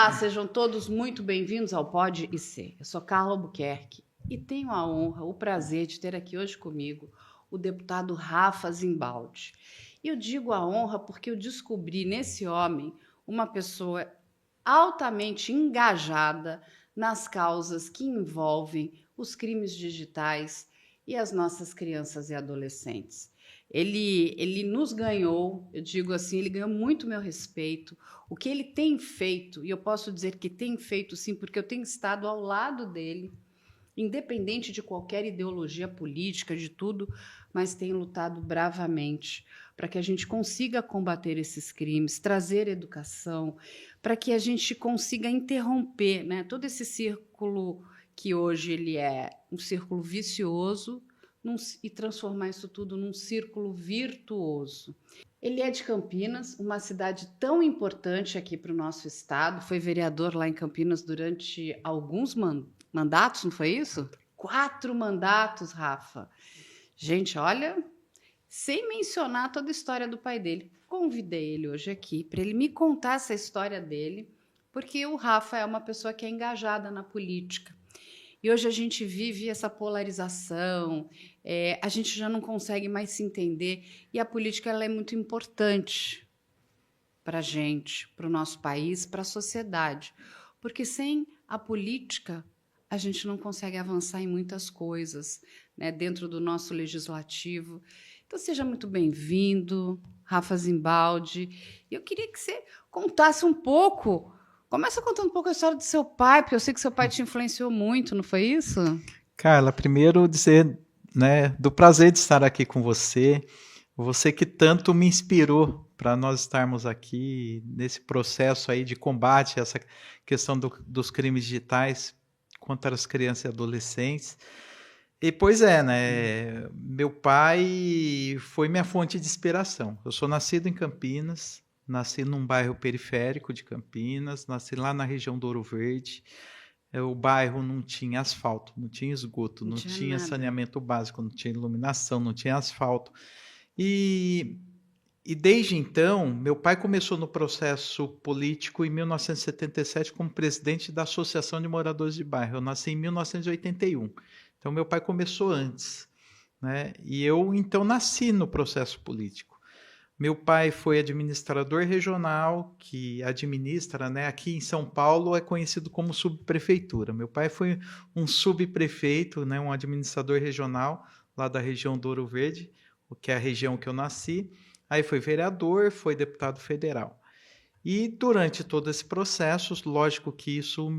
Olá, sejam todos muito bem-vindos ao Pode e Ser. Eu sou Carla Albuquerque e tenho a honra, o prazer de ter aqui hoje comigo o deputado Rafa Zimbaldi. E eu digo a honra porque eu descobri nesse homem uma pessoa altamente engajada nas causas que envolvem os crimes digitais e as nossas crianças e adolescentes. Ele nos ganhou, eu digo assim, ele ganhou muito meu respeito. O que ele tem feito, e eu posso dizer que tem feito sim, porque eu tenho estado ao lado dele, independente de qualquer ideologia política, de tudo, mas tem lutado bravamente para que a gente consiga combater esses crimes, trazer educação, para que a gente consiga interromper, né, todo esse círculo que hoje ele é um círculo vicioso e transformar isso tudo num círculo virtuoso. Ele é de Campinas, uma cidade tão importante aqui para o nosso estado. Foi vereador lá em Campinas durante alguns mandatos, não foi isso? 4 mandatos, Rafa. Gente, olha, sem mencionar toda a história do pai dele. Convidei ele hoje aqui para ele me contar essa história dele, porque o Rafa é uma pessoa que é engajada na política. E hoje a gente vive essa polarização, a gente já não consegue mais se entender, e a política ela é muito importante para a gente, para o nosso país, para a sociedade, porque sem a política a gente não consegue avançar em muitas coisas, né, dentro do nosso legislativo. Então, seja muito bem-vindo, Rafa Zimbaldi. Eu queria que você contasse um pouco. Começa contando um pouco a história do seu pai, porque eu sei que seu pai te influenciou muito, não foi isso? Carla, primeiro dizer, né, do prazer de estar aqui com você, você que tanto me inspirou para nós estarmos aqui nesse processo aí de combate a essa questão dos crimes digitais contra as crianças e adolescentes. E pois é, né, meu pai foi minha fonte de inspiração. Eu sou nascido em Campinas, nasci num bairro periférico de Campinas, nasci lá na região do Ouro Verde. O bairro não tinha asfalto, não tinha esgoto, não tinha saneamento básico, não tinha iluminação, não tinha asfalto. E desde então, meu pai começou no processo político em 1977 como presidente da Associação de Moradores de Bairro. Eu nasci em 1981. Então, meu pai começou antes, né? E eu, então, nasci no processo político. Meu pai foi administrador regional, que administra, né? Aqui em São Paulo é conhecido como subprefeitura. Meu pai foi um subprefeito, né? Um administrador regional lá da região do Ouro Verde, que é a região que eu nasci. Aí foi vereador, foi deputado federal. E durante todo esse processo, lógico que isso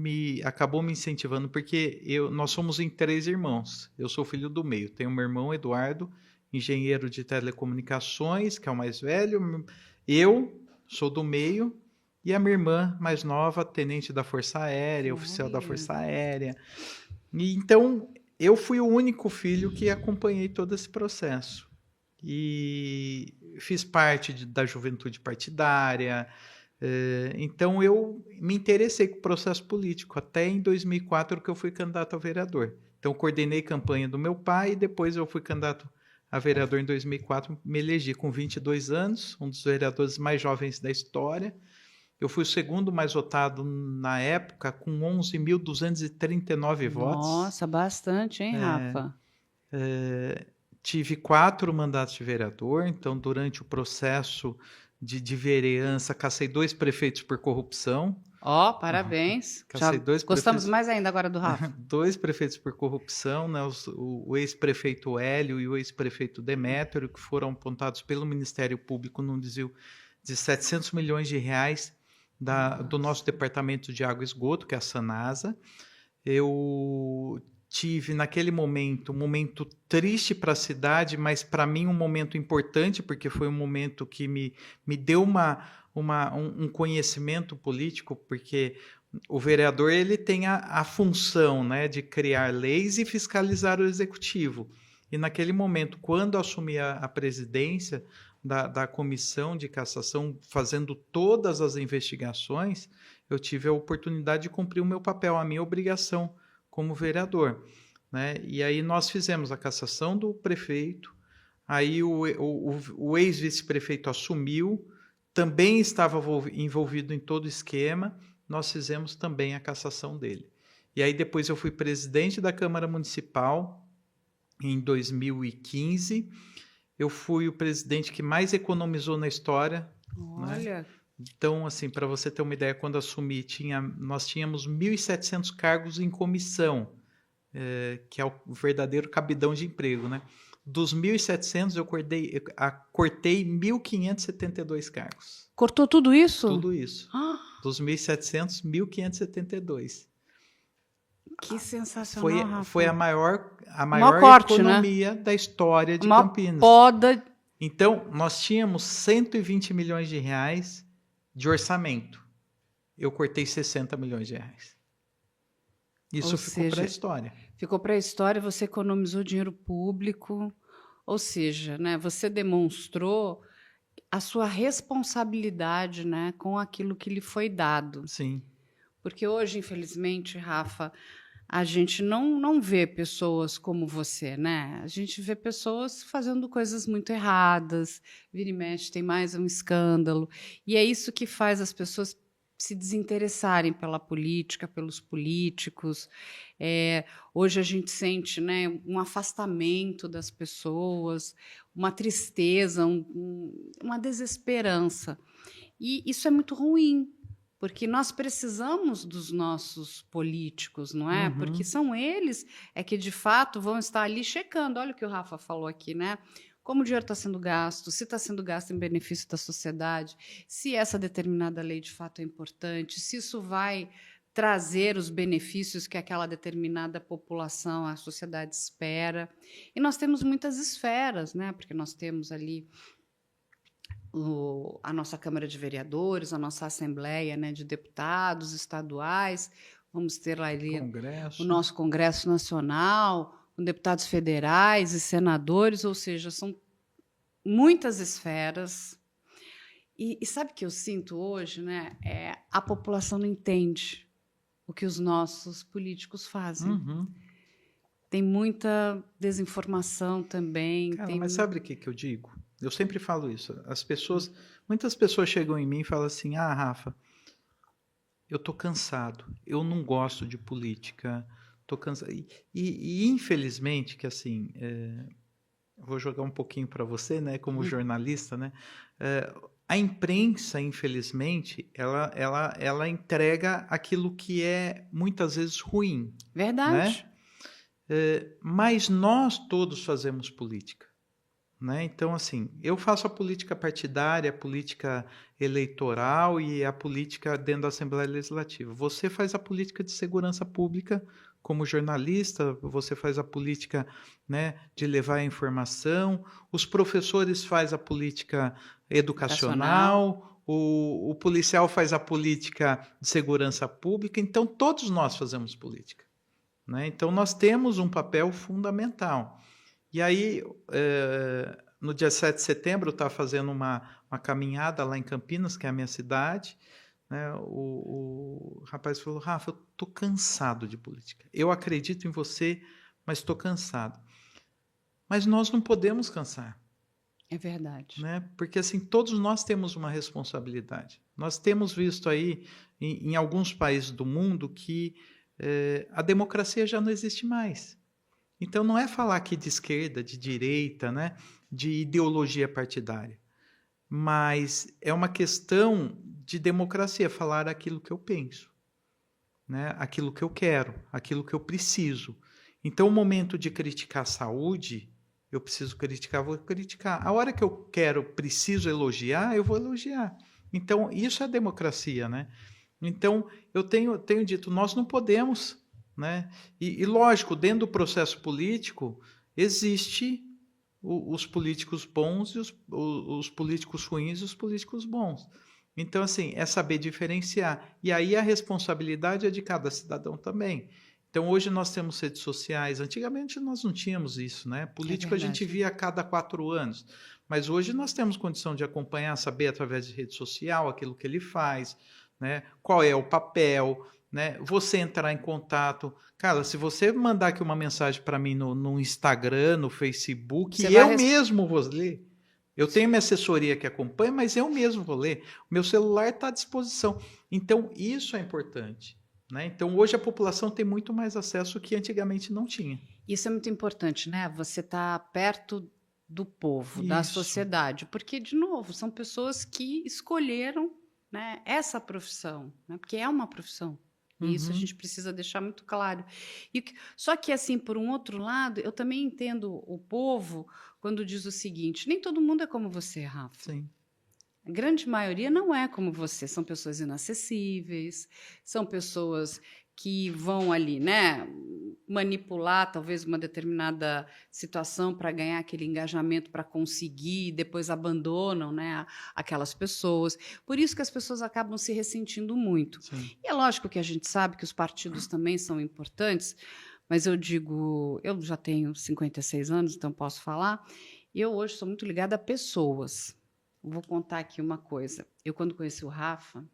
acabou me incentivando, porque nós somos em 3 irmãos. Eu sou filho do meio. Tenho meu irmão Eduardo, engenheiro de telecomunicações, que é o mais velho. Eu sou do meio. E a minha irmã mais nova, tenente da Força Aérea, oficial da Força Aérea. E então, eu fui o único filho que acompanhei todo esse processo. E fiz parte da juventude partidária. Então, eu me interessei com o processo político, até em 2004 que eu fui candidato a vereador. Então, coordenei campanha do meu pai e depois eu fui candidato a vereador em 2004, me elegi com 22 anos, um dos vereadores mais jovens da história. Eu fui o segundo mais votado na época, com 11.239 votos. Nossa, bastante, hein, Rafa? Tive 4 mandatos de vereador, então durante o processo de vereança, cacei 2 prefeitos por corrupção. Ó, parabéns. Já gostamos mais ainda agora do Rafa. 2 prefeitos por corrupção, né? O ex-prefeito Hélio e o ex-prefeito Demétrio, que foram apontados pelo Ministério Público num desvio de 700 milhões de reais do nosso Departamento de Água e Esgoto, que é a Sanasa. Eu tive naquele momento um momento triste para a cidade, mas para mim um momento importante, porque foi um momento que me deu um conhecimento político, porque o vereador ele tem a função, né, de criar leis e fiscalizar o executivo. E naquele momento, quando assumi a presidência da comissão de cassação, fazendo todas as investigações, eu tive a oportunidade de cumprir o meu papel, a minha obrigação como vereador, né? E aí nós fizemos a cassação do prefeito, aí o ex-vice-prefeito assumiu, também estava envolvido em todo o esquema, nós fizemos também a cassação dele. E aí depois eu fui presidente da Câmara Municipal em 2015. Eu fui o presidente que mais economizou na história. Olha. Né? Então, assim, para você ter uma ideia, quando assumi, nós tínhamos 1.700 cargos em comissão, que é o verdadeiro cabidão de emprego, né? Dos 1.700, eu cortei 1.572 cargos. Cortou tudo isso? Tudo isso. Dos 1.700, 1.572. Que sensacional, Rafa. Foi a maior corte, economia, né, da história de uma Campinas. Poda. Então, nós tínhamos 120 milhões de reais de orçamento. Eu cortei 60 milhões de reais. Isso ficou para a história. Ficou para a história, você economizou dinheiro público, ou seja, né, você demonstrou a sua responsabilidade, né, com aquilo que lhe foi dado. Sim. Porque hoje, infelizmente, Rafa, a gente não vê pessoas como você, né? A gente vê pessoas fazendo coisas muito erradas, vira e mexe, tem mais um escândalo. E é isso que faz as pessoas se desinteressarem pela política, pelos políticos. Hoje a gente sente, né, um afastamento das pessoas, uma tristeza, uma desesperança. E isso é muito ruim, porque nós precisamos dos nossos políticos, não é? Porque são eles que, de fato, vão estar ali checando. Olha o que o Rafa falou aqui, né? Como o dinheiro está sendo gasto, se está sendo gasto em benefício da sociedade, se essa determinada lei, de fato, é importante, se isso vai trazer os benefícios que aquela determinada população, a sociedade espera. E nós temos muitas esferas, né? Porque nós temos ali a nossa Câmara de Vereadores, a nossa Assembleia, né, de Deputados estaduais, vamos ter lá ali o nosso Congresso Nacional, com deputados federais e senadores, ou seja, são muitas esferas. E sabe o que eu sinto hoje? Né? A população não entende o que os nossos políticos fazem. Tem muita desinformação também. Cara, mas sabe o que eu digo? Eu sempre falo isso. Muitas pessoas chegam em mim e falam assim: ah, Rafa, eu tô cansado, eu não gosto de política, tô cansado. E infelizmente, que assim, vou jogar um pouquinho para você, né, como jornalista, né, a imprensa, infelizmente, ela entrega aquilo que é muitas vezes ruim. Verdade. Né? Mas nós todos fazemos política. Né? Então, assim, eu faço a política partidária, a política eleitoral e a política dentro da Assembleia Legislativa. Você faz a política de segurança pública como jornalista, você faz a política, né, de levar a informação, os professores fazem a política educacional, o policial faz a política de segurança pública, então todos nós fazemos política. Né? Então, nós temos um papel fundamental. E aí, no dia 7 de setembro, eu estava fazendo uma caminhada lá em Campinas, que é a minha cidade. Né? O rapaz falou: Rafa, eu estou cansado de política. Eu acredito em você, mas estou cansado. Mas nós não podemos cansar. É verdade. Né? Porque assim, todos nós temos uma responsabilidade. Nós temos visto aí, em alguns países do mundo, que a democracia já não existe mais. Então, não é falar aqui de esquerda, de direita, né, de ideologia partidária, mas é uma questão de democracia, falar aquilo que eu penso, né, aquilo que eu quero, aquilo que eu preciso. Então, o momento de criticar a saúde, eu preciso criticar, vou criticar. A hora que eu preciso elogiar, eu vou elogiar. Então, isso é democracia, né? Então, eu tenho dito, nós não podemos... Né? E lógico, dentro do processo político, existe os políticos bons e os políticos ruins e os políticos bons. Então, assim, é saber diferenciar. E aí a responsabilidade é de cada cidadão também. Então, hoje nós temos redes sociais. Antigamente nós não tínhamos isso, né? Político a gente via a cada 4 anos. Mas hoje nós temos condição de acompanhar, saber através de rede social aquilo que ele faz, né? Qual é o papel... Né? Você entrar em contato. Cara, se você mandar aqui uma mensagem para mim no Instagram, no Facebook, mesmo vou ler. Eu tenho minha assessoria que acompanha, mas eu mesmo vou ler. O meu celular está à disposição. Então, isso é importante, né? Então, hoje a população tem muito mais acesso que antigamente não tinha. Isso é muito importante, né? Você está perto do povo, da Isso. sociedade, porque, de novo, são pessoas que escolheram, né, essa profissão, né? Porque é uma profissão. E isso a Uhum. gente precisa deixar muito claro. Só que, assim, por um outro lado, eu também entendo o povo quando diz o seguinte: nem todo mundo é como você, Rafa. Sim. A grande maioria não é como você, são pessoas inacessíveis, são pessoas que vão ali, né, manipular talvez uma determinada situação para ganhar aquele engajamento, para conseguir, depois abandonam, né, aquelas pessoas. Por isso que as pessoas acabam se ressentindo muito. Sim. E é lógico que a gente sabe que os partidos também são importantes, mas eu digo, eu já tenho 56 anos, então posso falar, eu hoje sou muito ligada a pessoas. Vou contar aqui uma coisa. Eu, quando conheci o Rafa,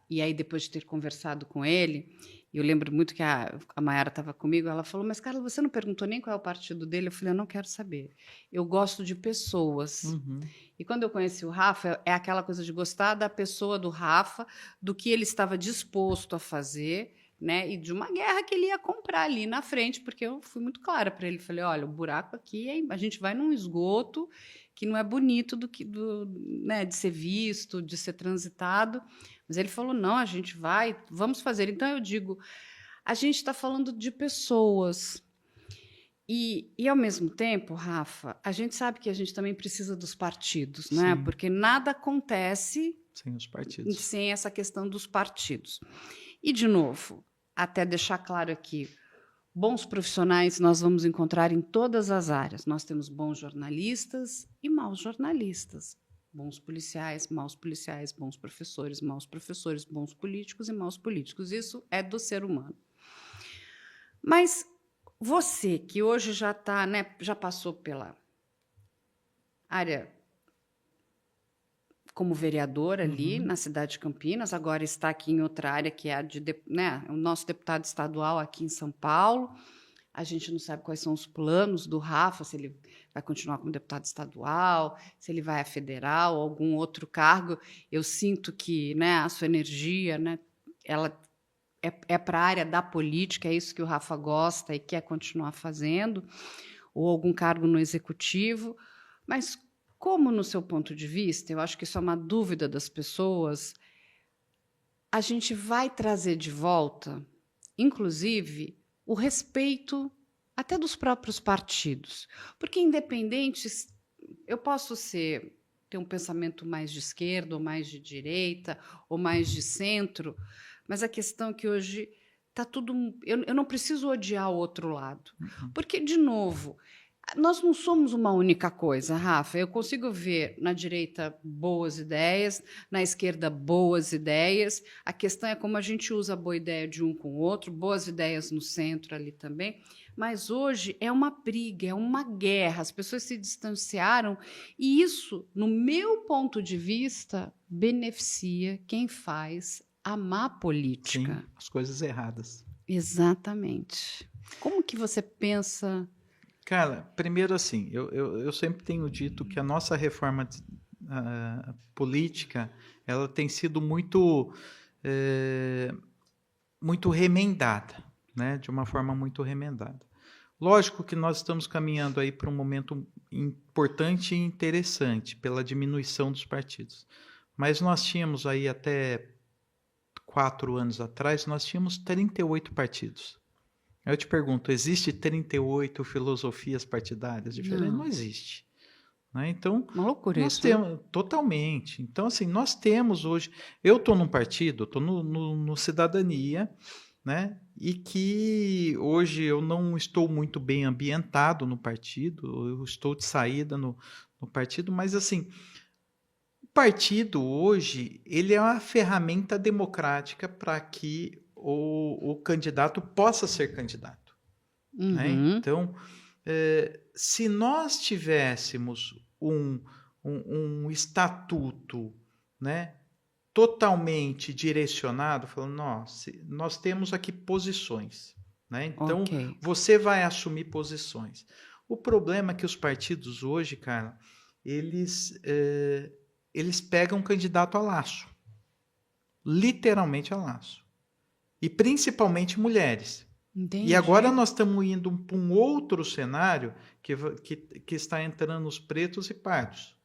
e aí depois de ter conversado com ele, eu lembro muito que a Mayara estava comigo, ela falou, mas Carla, você não perguntou nem qual é o partido dele? Eu falei, eu não quero saber. Eu gosto de pessoas. Uhum. E quando eu conheci o Rafa, é aquela coisa de gostar da pessoa do Rafa, do que ele estava disposto a fazer, né? E de uma guerra que ele ia comprar ali na frente, porque eu fui muito clara para ele. Falei, olha, o buraco aqui, a gente vai num esgoto que não é bonito né, de ser visto, de ser transitado. Mas ele falou, não, a gente vai, vamos fazer. Então, eu digo, a gente está falando de pessoas. E, ao mesmo tempo, Rafa, a gente sabe que a gente também precisa dos partidos, né? Sim. Porque nada acontece Sem os partidos. sem essa questão dos partidos. E, de novo, até deixar claro aqui, bons profissionais nós vamos encontrar em todas as áreas. Nós temos bons jornalistas e maus jornalistas. Bons policiais, maus policiais, bons professores, maus professores, bons políticos e maus políticos. Isso é do ser humano. Mas você, que hoje já está, né, já passou pela área como vereador ali na cidade de Campinas, agora está aqui em outra área, que é a de, né, o nosso deputado estadual aqui em São Paulo. A gente não sabe quais são os planos do Rafa, se ele vai continuar como deputado estadual, se ele vai a federal, algum outro cargo. Eu sinto que, né, a sua energia, né, ela é para a área da política, é isso que o Rafa gosta e quer continuar fazendo, ou algum cargo no executivo. Mas como, no seu ponto de vista, eu acho que isso é uma dúvida das pessoas, a gente vai trazer de volta, inclusive, o respeito até dos próprios partidos. Porque, independentes, eu posso ter um pensamento mais de esquerda, ou mais de direita, ou mais de centro, mas a questão é que hoje está tudo. Eu não preciso odiar o outro lado. Porque, de novo, nós não somos uma única coisa, Rafa. Eu consigo ver na direita boas ideias, na esquerda boas ideias. A questão é como a gente usa a boa ideia de um com o outro, boas ideias no centro ali também. Mas hoje é uma briga, é uma guerra. As pessoas se distanciaram e isso, no meu ponto de vista, beneficia quem faz a má política. Sim, as coisas erradas. Exatamente. Como que você pensa? Cara, primeiro assim, eu sempre tenho dito que a nossa reforma política, ela tem sido muito remendada, né? De uma forma muito remendada. Lógico que nós estamos caminhando aí para um momento importante e interessante pela diminuição dos partidos. Mas nós tínhamos aí até 4 anos atrás, nós tínhamos 38 partidos. Eu te pergunto, existe 38 filosofias partidárias diferentes? Não existe. Né? Então, uma loucura nós isso, temos, né? Totalmente. Então, assim, nós temos hoje... Eu estou num partido, estou no Cidadania, né? E que hoje eu não estou muito bem ambientado no partido, eu estou de saída no partido, mas, assim, o partido hoje, ele é uma ferramenta democrática para que o candidato possa ser candidato. Né? Então, se nós tivéssemos um estatuto, né, totalmente direcionado, falando, nós temos aqui posições. Né? Então, você vai assumir posições. O problema é que os partidos hoje, cara, eles pegam candidato a laço. Literalmente a laço. E principalmente mulheres. Entendi. E agora nós estamos indo para um outro cenário que está entrando os pretos e pardos,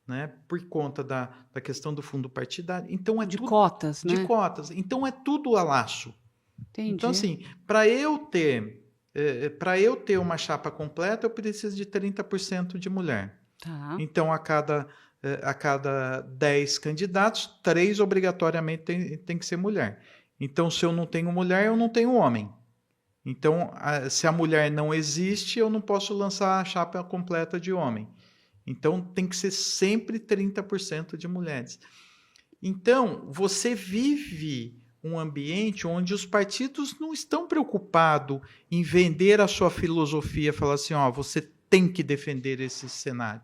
né? Por conta da questão do fundo partidário. Então De tudo cotas, de né? cotas. Então é tudo a laço. Entendi. Então, assim, para eu ter uma chapa completa, eu preciso de 30% de mulher. Tá. Então, a cada 10 candidatos, 3 obrigatoriamente tem que ser mulher. Então, se eu não tenho mulher, eu não tenho homem. Então, se a mulher não existe, eu não posso lançar a chapa completa de homem. Então, tem que ser sempre 30% de mulheres. Então, você vive um ambiente onde os partidos não estão preocupados em vender a sua filosofia, falar assim, ó, você tem que defender esse cenário.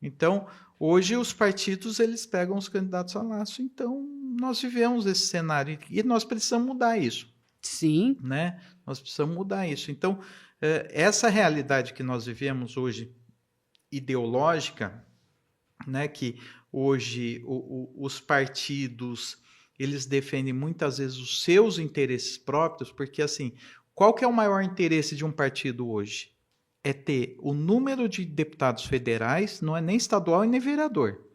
Então, hoje os partidos eles pegam os candidatos a laço. Então, nós vivemos esse cenário e nós precisamos mudar isso. Sim. Né? Nós precisamos mudar isso. Então, essa realidade que nós vivemos hoje, ideológica, né, que hoje os partidos eles defendem muitas vezes os seus interesses próprios, porque assim, qual que é o maior interesse de um partido hoje? É ter o número de deputados federais, não é nem estadual e nem vereador.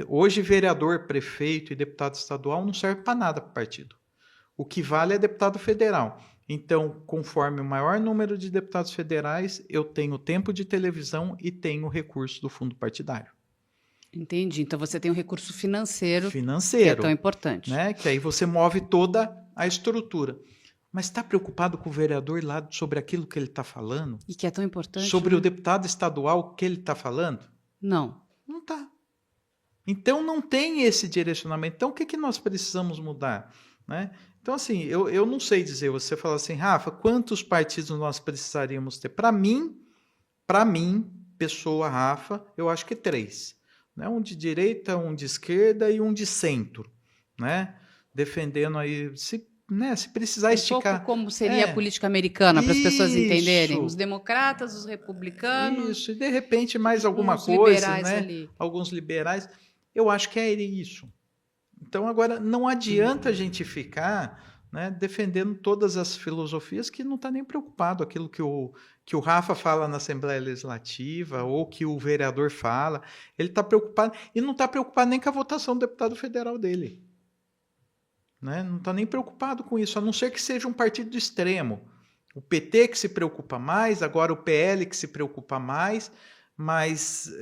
Hoje, vereador, prefeito e deputado estadual não serve para nada para o partido. O que vale é deputado federal. Então, conforme o maior número de deputados federais, eu tenho tempo de televisão e tenho recurso do fundo partidário. Entendi. Então você tem um recurso financeiro, que é tão importante. Né? Que aí você move toda a estrutura. Mas está preocupado com o vereador lá sobre aquilo que ele está falando? E que é tão importante. Sobre o deputado estadual que ele está falando? Não. Não está. Então não tem esse direcionamento. Então o que nós precisamos mudar? Né? Então, assim, eu não sei dizer, você fala assim, Rafa, quantos partidos nós precisaríamos ter? Para mim, pessoa Rafa, eu acho que 3. Né? Um de direita, um de esquerda e um de centro. Né? Defendendo aí, se precisar esticar. Um pouco como seria a política americana, para as pessoas entenderem. Os democratas, os republicanos. Isso, e de repente mais alguma coisa, né? Ali. Alguns liberais. Eu acho que é isso. Então, agora, não adianta a gente ficar, né, defendendo todas as filosofias que não está nem preocupado aquilo que o Rafa fala na Assembleia Legislativa ou que o vereador fala. Ele está preocupado, e não está preocupado nem com a votação do deputado federal dele. Né? Não está nem preocupado com isso, a não ser que seja um partido extremo. O PT que se preocupa mais, agora o PL que se preocupa mais, mas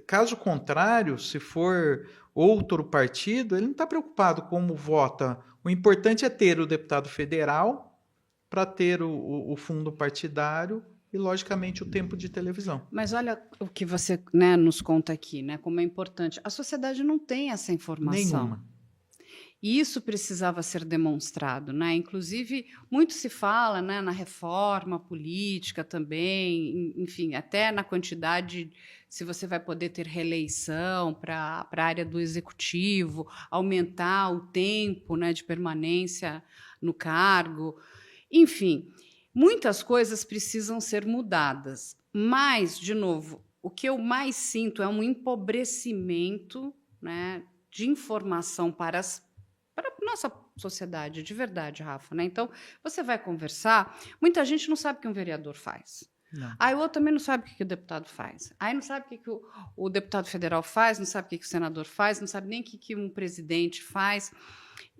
caso contrário, se for outro partido, ele não está preocupado como vota. O importante é ter o deputado federal para ter o fundo partidário e, logicamente, o tempo de televisão. Mas olha o que você, né, nos conta aqui, né, como é importante. A sociedade não tem essa informação. Nenhuma. E isso precisava ser demonstrado, né? Inclusive, muito se fala, né, na reforma política também, enfim, até na quantidade, se você vai poder ter reeleição para a área do executivo, aumentar o tempo, né, de permanência no cargo. Enfim, muitas coisas precisam ser mudadas. Mas, de novo, o que eu mais sinto é um empobrecimento, né, de informação para a nossa sociedade, de verdade, Rafa. Né? Então, você vai conversar, muita gente não sabe o que um vereador faz. Não. Aí o outro também não sabe o que o deputado faz. Aí não sabe o que o deputado federal faz, não sabe o que o senador faz, não sabe nem o que um presidente faz.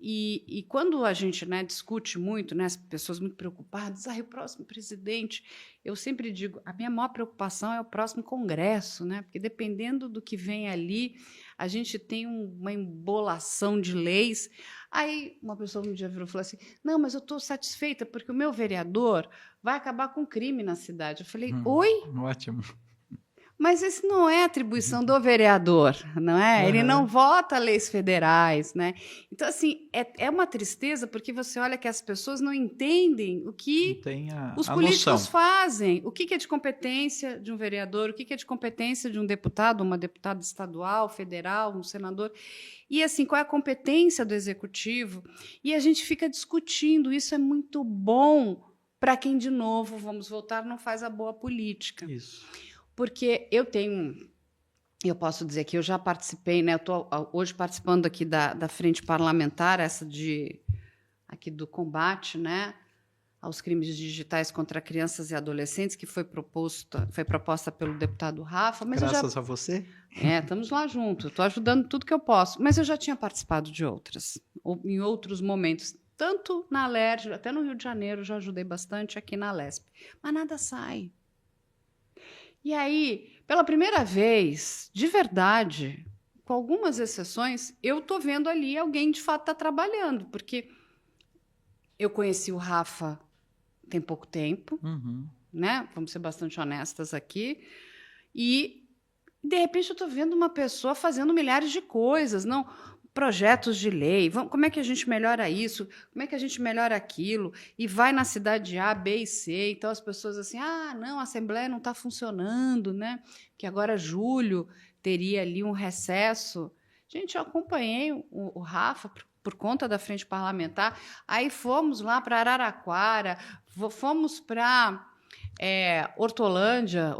E quando a gente, né, discute muito, né, as pessoas muito preocupadas, o próximo presidente, eu sempre digo, a minha maior preocupação é o próximo congresso, né, porque dependendo do que vem ali, a gente tem uma embolação de leis. Aí uma pessoa um dia virou e falou assim, não, mas eu estou satisfeita porque o meu vereador vai acabar com o crime na cidade. Eu falei, oi? Ótimo. Mas isso não é atribuição do vereador, não é? Uhum. Ele não vota leis federais, né? Então, assim, é uma tristeza porque você olha que as pessoas não entendem o que os políticos fazem. O que é de competência de um vereador, o que é de competência de um deputado, uma deputada estadual, federal, um senador. E, assim, qual é a competência do executivo? E a gente fica discutindo, isso é muito bom, para quem, de novo, vamos voltar, não faz a boa política. Isso. Porque eu posso dizer que eu já participei, né? Eu estou hoje participando aqui da frente parlamentar, essa aqui do combate, né, aos crimes digitais contra crianças e adolescentes, que foi proposta pelo deputado Rafa. Mas Graças a você. Estamos lá juntos. Estou ajudando tudo que eu posso. Mas eu já tinha participado de outras, em outros momentos, tanto na Alerj, até no Rio de Janeiro, já ajudei bastante aqui na Lesp. Mas nada sai. E aí, pela primeira vez, de verdade, com algumas exceções, eu estou vendo ali alguém de fato está trabalhando, porque eu conheci o Rafa tem pouco tempo, né? Vamos ser bastante honestas aqui. E, de repente, eu estou vendo uma pessoa fazendo milhares de coisas, não projetos de lei. Como é que a gente melhora isso? Como é que a gente melhora aquilo? E vai na cidade A, B e C. Então, as pessoas assim, não, a Assembleia não está funcionando, né? Que agora julho teria ali um recesso. Gente, eu acompanhei o Rafa por conta da frente parlamentar. Aí fomos lá para Araraquara, fomos para Hortolândia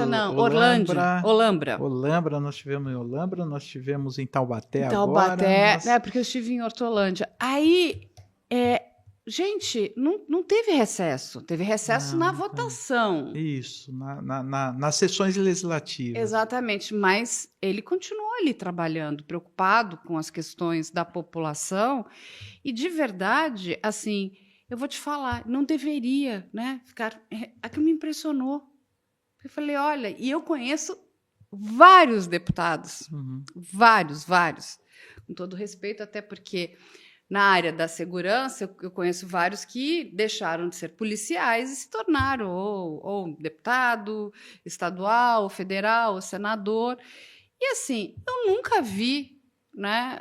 não, Olambra. Olambra, nós tivemos em Olambra, nós tivemos em Taubaté agora. Nós... porque eu estive em Hortolândia. Aí, gente, não teve recesso. Teve recesso na votação. Isso, nas sessões legislativas. Exatamente, mas ele continuou ali trabalhando, preocupado com as questões da população. E, de verdade, assim, eu vou te falar, não deveria, né, ficar... Aquilo me impressionou. Eu falei, olha, e eu conheço vários deputados, vários. Com todo respeito, até porque... Na área da segurança, eu conheço vários que deixaram de ser policiais e se tornaram ou deputado estadual, ou federal, ou senador. E, assim, eu nunca vi, né,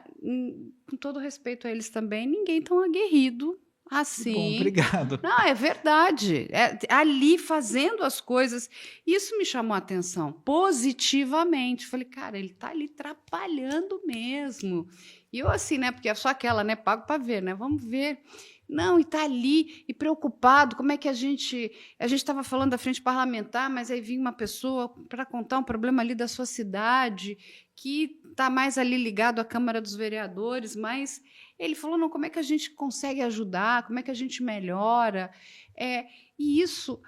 com todo respeito a eles também, ninguém tão aguerrido assim. Bom, obrigado. Não, é verdade. Ali fazendo as coisas. Isso me chamou a atenção positivamente. Falei, cara, ele está ali trabalhando mesmo. E eu assim, né? Porque é só aquela, né? Pago para ver, né? Vamos ver. Não, e está ali, e preocupado, como é que a gente estava falando da frente parlamentar, mas aí vinha uma pessoa para contar um problema ali da sua cidade, que está mais ali ligado à Câmara dos Vereadores, mas ele falou, não, como é que a gente consegue ajudar, como é que a gente melhora? E isso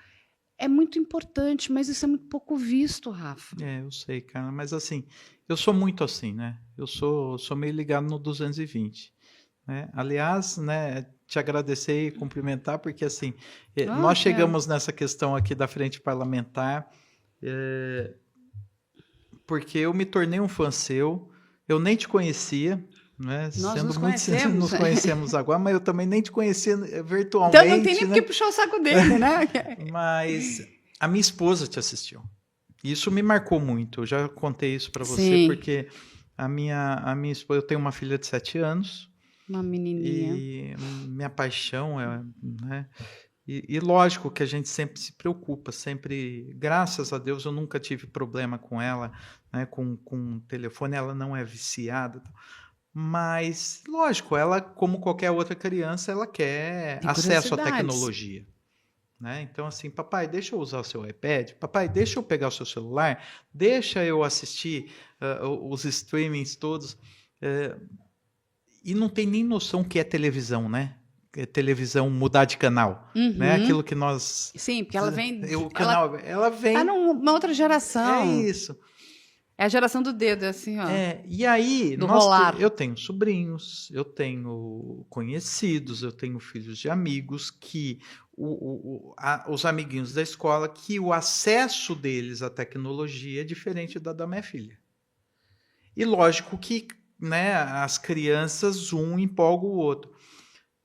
é muito importante, mas isso é muito pouco visto, Rafa. Eu sei, cara, mas assim, eu sou muito assim, né? Eu sou meio ligado no 220. Né? Aliás, né, te agradecer e cumprimentar, porque assim, nós chegamos nessa questão aqui da frente parlamentar, porque eu me tornei um fã seu, eu nem te conhecia, né? Nós nos conhecemos agora, mas eu também nem te conhecia virtualmente. Então não tem nem por que puxar o saco dele, né? Mas a minha esposa te assistiu. Isso me marcou muito. Eu já contei isso para você, Sim. porque a minha esposa, eu tenho uma filha de 7 anos. Uma menininha. E minha paixão né? E lógico que a gente sempre se preocupa, sempre, graças a Deus, eu nunca tive problema com ela, né? Com o telefone, ela não é viciada. Mas, lógico, ela, como qualquer outra criança, ela quer acesso à tecnologia. Né? Então, assim, papai, deixa eu usar o seu iPad, papai, deixa eu pegar o seu celular, deixa eu assistir os streamings todos. E não tem nem noção que é televisão, né? Televisão mudar de canal. Né? Aquilo que nós... Sim, porque ela vem... Ela vem... Tá numa outra geração. É isso. É a geração do dedo, assim, ó. E aí, eu tenho sobrinhos, eu tenho conhecidos, eu tenho filhos de amigos que... os amiguinhos da escola, que o acesso deles à tecnologia é diferente da minha filha. E lógico que, né, as crianças, um empolga o outro.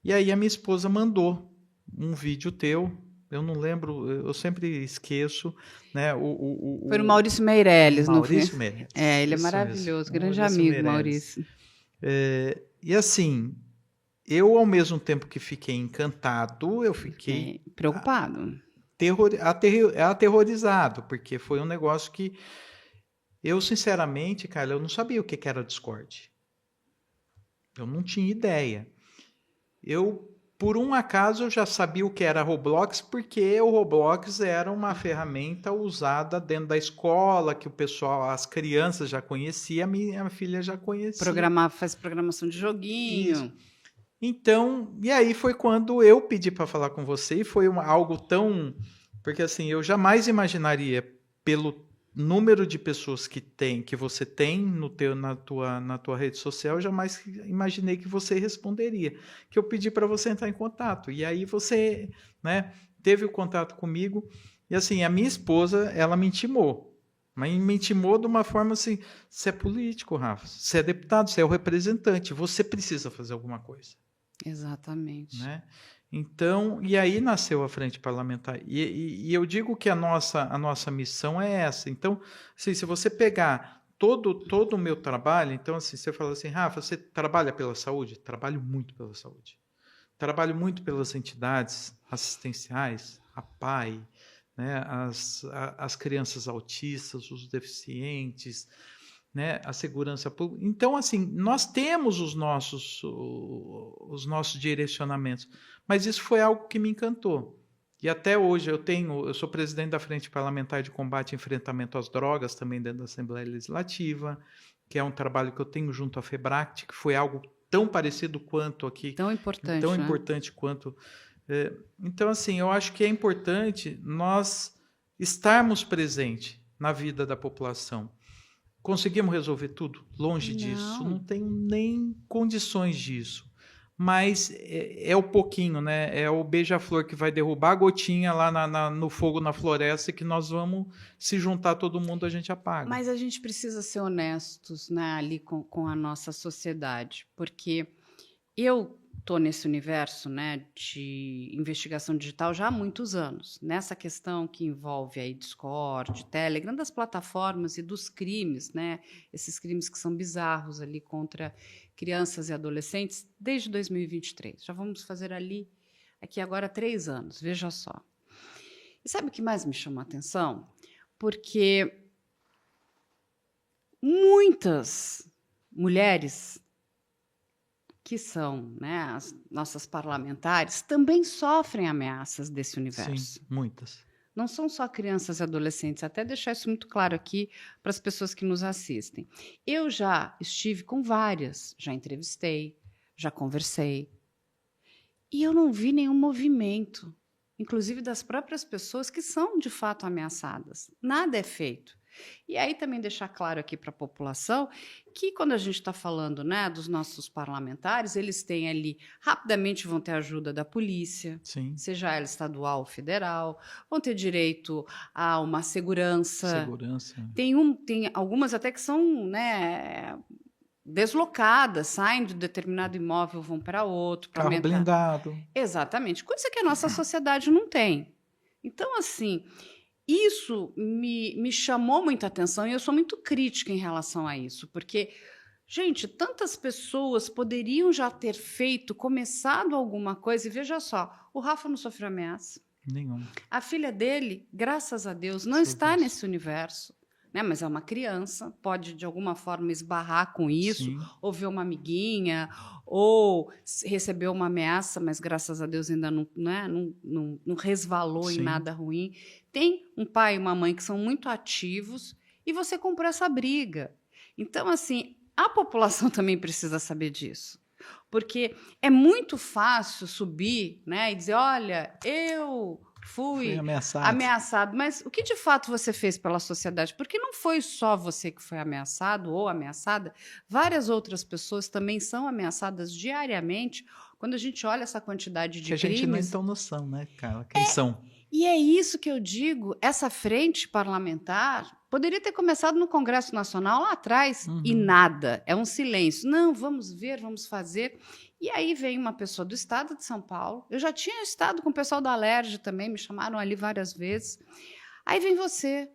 E aí a minha esposa mandou um vídeo teu, eu não lembro, eu sempre esqueço, né? Foi o Maurício Meirelles, não foi? Maurício Meirelles. Ele é maravilhoso, grande amigo, Maurício. E assim, eu ao mesmo tempo que fiquei encantado, eu fiquei preocupado, aterrorizado, porque foi um negócio que eu, sinceramente, cara, eu não sabia o que era Discord. Eu não tinha ideia. Eu por um acaso eu já sabia o que era Roblox, porque o Roblox era uma ferramenta usada dentro da escola, que o pessoal, as crianças já conheciam, a minha filha já conhecia. Faz programação de Isso. joguinho. Então, e aí foi quando eu pedi para falar com você, e foi algo tão. Porque assim, eu jamais imaginaria, pelo número de pessoas que você tem na tua rede social, eu jamais imaginei que você responderia. Que eu pedi para você entrar em contato. E aí você, né, teve o contato comigo. E assim, a minha esposa, ela me intimou. Mas me intimou de uma forma assim: você é político, Rafa, você é deputado, você é o representante, você precisa fazer alguma coisa. Exatamente. Né? Então, e aí nasceu a Frente Parlamentar. E eu digo que a nossa missão é essa. Então, assim, se você pegar todo o meu trabalho, então, assim, você fala assim, Rafa, você trabalha pela saúde? Trabalho muito pela saúde. Trabalho muito pelas entidades assistenciais, a PAI, né, as crianças autistas, os deficientes, né, a segurança pública. Então, assim, nós temos os nossos direcionamentos, mas isso foi algo que me encantou. E até hoje eu sou presidente da Frente Parlamentar de Combate e Enfrentamento às Drogas, também dentro da Assembleia Legislativa, que é um trabalho que eu tenho junto à FEBRACT, que foi algo tão parecido quanto aqui, Tão importante, tão né? importante quanto. Então, assim, eu acho que é importante nós estarmos presentes na vida da população. Conseguimos resolver tudo? Longe disso. Não tenho nem condições disso. Mas é o pouquinho, né? É o beija-flor que vai derrubar a gotinha lá no fogo na floresta e que nós vamos se juntar todo mundo, a gente apaga. Mas a gente precisa ser honestos, né, ali com a nossa sociedade, porque eu estou nesse universo, né, de investigação digital já há muitos anos. Nessa questão que envolve aí Discord, Telegram, das plataformas e dos crimes, né, esses crimes que são bizarros ali contra crianças e adolescentes, desde 2023. Já vamos fazer aqui agora 3 anos, veja só. E sabe o que mais me chamou a atenção? Porque muitas mulheres que são, né, as nossas parlamentares, também sofrem ameaças desse universo. Sim, muitas. Não são só crianças e adolescentes, até deixar isso muito claro aqui para as pessoas que nos assistem. Eu já estive com várias, já entrevistei, já conversei, e eu não vi nenhum movimento, inclusive das próprias pessoas que são de fato ameaçadas. Nada é feito. E aí também deixar claro aqui para a população que quando a gente está falando, né, dos nossos parlamentares, eles têm ali, rapidamente vão ter ajuda da polícia, Sim. seja ela estadual ou federal, vão ter direito a uma segurança. Segurança. Tem algumas até que são, né, deslocadas, saem de determinado imóvel, vão para outro. Carro blindado. Exatamente, coisa que a nossa sociedade não tem. Então, assim, isso me chamou muita atenção e eu sou muito crítica em relação a isso, porque, gente, tantas pessoas poderiam já ter começado alguma coisa, e veja só, o Rafa não sofreu ameaça. Nenhum. A filha dele, graças a Deus, não está nesse universo, né? Mas é uma criança, pode de alguma forma esbarrar com isso, Sim. ou ver uma amiguinha, ou receber uma ameaça, mas graças a Deus ainda não resvalou Sim. em nada ruim. Tem um pai e uma mãe que são muito ativos e você comprou essa briga. Então, assim, a população também precisa saber disso. Porque é muito fácil subir, né, e dizer, olha, eu fui ameaçado. Mas o que de fato você fez pela sociedade? Porque não foi só você que foi ameaçado ou ameaçada, várias outras pessoas também são ameaçadas diariamente. Quando a gente olha essa quantidade de crimes... Que a gente nem tem noção, né, cara? Quem são? E é isso que eu digo, essa frente parlamentar poderia ter começado no Congresso Nacional lá atrás, e nada, é um silêncio. Não, vamos ver, vamos fazer. E aí vem uma pessoa do estado de São Paulo, eu já tinha estado com o pessoal da Alerj também, me chamaram ali várias vezes. Aí vem você.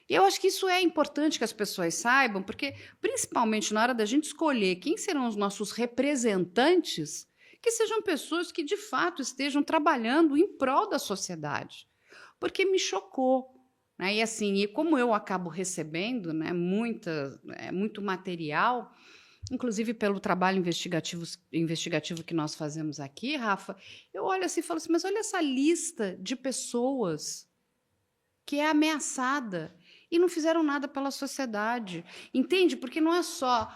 E eu acho que isso é importante que as pessoas saibam, porque principalmente na hora da gente escolher quem serão os nossos representantes, que sejam pessoas que, de fato, estejam trabalhando em prol da sociedade. Porque me chocou. Né? E assim, e como eu acabo recebendo, né, muito material, inclusive pelo trabalho investigativo que nós fazemos aqui, Rafa, eu olho assim e falo assim, mas olha essa lista de pessoas que é ameaçada e não fizeram nada pela sociedade. Entende? Porque não é só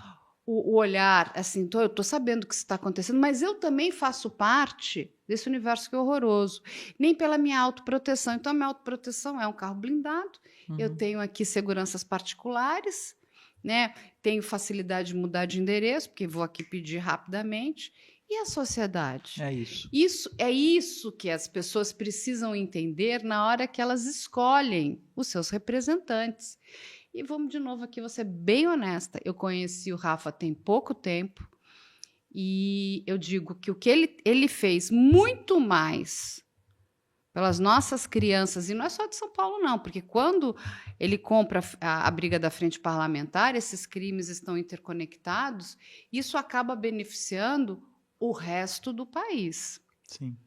o olhar, assim, eu estou sabendo que isso está acontecendo, mas eu também faço parte desse universo que é horroroso. Nem pela minha autoproteção. Então, a minha autoproteção é um carro blindado, eu tenho aqui seguranças particulares, né? Tenho facilidade de mudar de endereço, porque vou aqui pedir rapidamente. E a sociedade? É isso. É isso que as pessoas precisam entender na hora que elas escolhem os seus representantes. E vamos de novo aqui, vou ser bem honesta. Eu conheci o Rafa tem pouco tempo e eu digo que o que ele fez muito mais pelas nossas crianças, e não é só de São Paulo, não, porque quando ele compra a briga da frente parlamentar, esses crimes estão interconectados, isso acaba beneficiando o resto do país. Sim.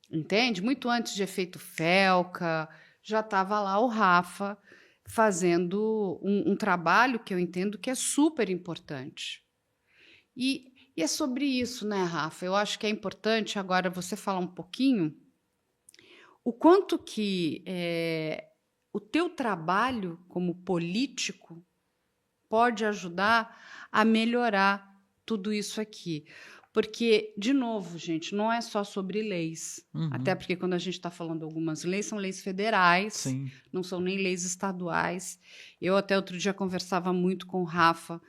Entende? Muito antes de efeito Felca, já estava lá o Rafa fazendo um trabalho que eu entendo que é super importante. E é sobre isso, né, Rafa? Eu acho que é importante agora você falar um pouquinho o quanto que o teu trabalho como político pode ajudar a melhorar tudo isso aqui. Porque, de novo, gente, não é só sobre leis. Até porque quando a gente está falando de algumas leis, são leis federais, Sim. não são nem leis estaduais. Eu até outro dia conversava muito com o Rafa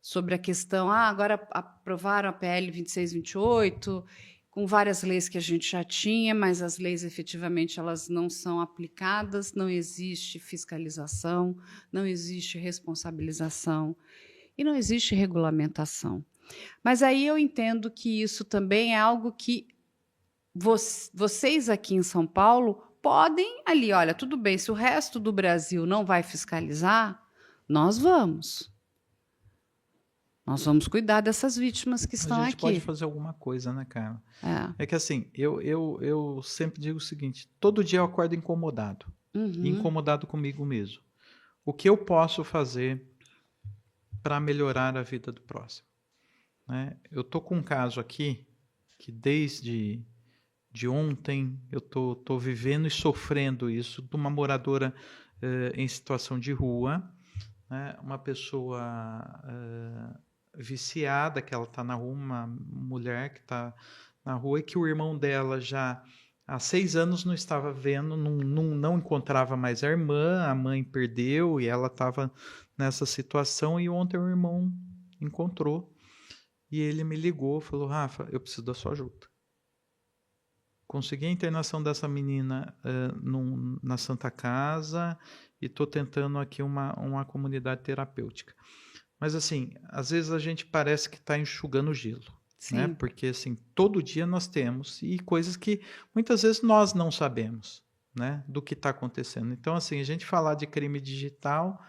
sobre a questão, agora aprovaram a PL 2628, com várias leis que a gente já tinha, mas as leis efetivamente elas não são aplicadas, não existe fiscalização, não existe responsabilização e não existe regulamentação. Mas aí eu entendo que isso também é algo que vocês aqui em São Paulo podem ali, olha, tudo bem, se o resto do Brasil não vai fiscalizar, nós vamos. Nós vamos cuidar dessas vítimas que estão aqui. A gente pode fazer alguma coisa, né, cara? É que assim, eu sempre digo o seguinte, todo dia eu acordo incomodado. Incomodado comigo mesmo. O que eu posso fazer para melhorar a vida do próximo? Né? Eu tô com um caso aqui que desde ontem eu tô vivendo e sofrendo isso de uma moradora em situação de rua, né? Uma pessoa viciada, que ela está na rua, uma mulher que está na rua e que o irmão dela já há 6 anos não estava vendo, não encontrava mais a irmã, a mãe perdeu e ela estava nessa situação e ontem o irmão encontrou. E ele me ligou, falou, Rafa, eu preciso da sua ajuda. Consegui a internação dessa menina na Santa Casa e estou tentando aqui uma comunidade terapêutica. Mas assim, às vezes a gente parece que está enxugando gelo. Né? Porque assim, todo dia nós temos e coisas que muitas vezes nós não sabemos, né, do que está acontecendo. Então assim, a gente falar de crime digital...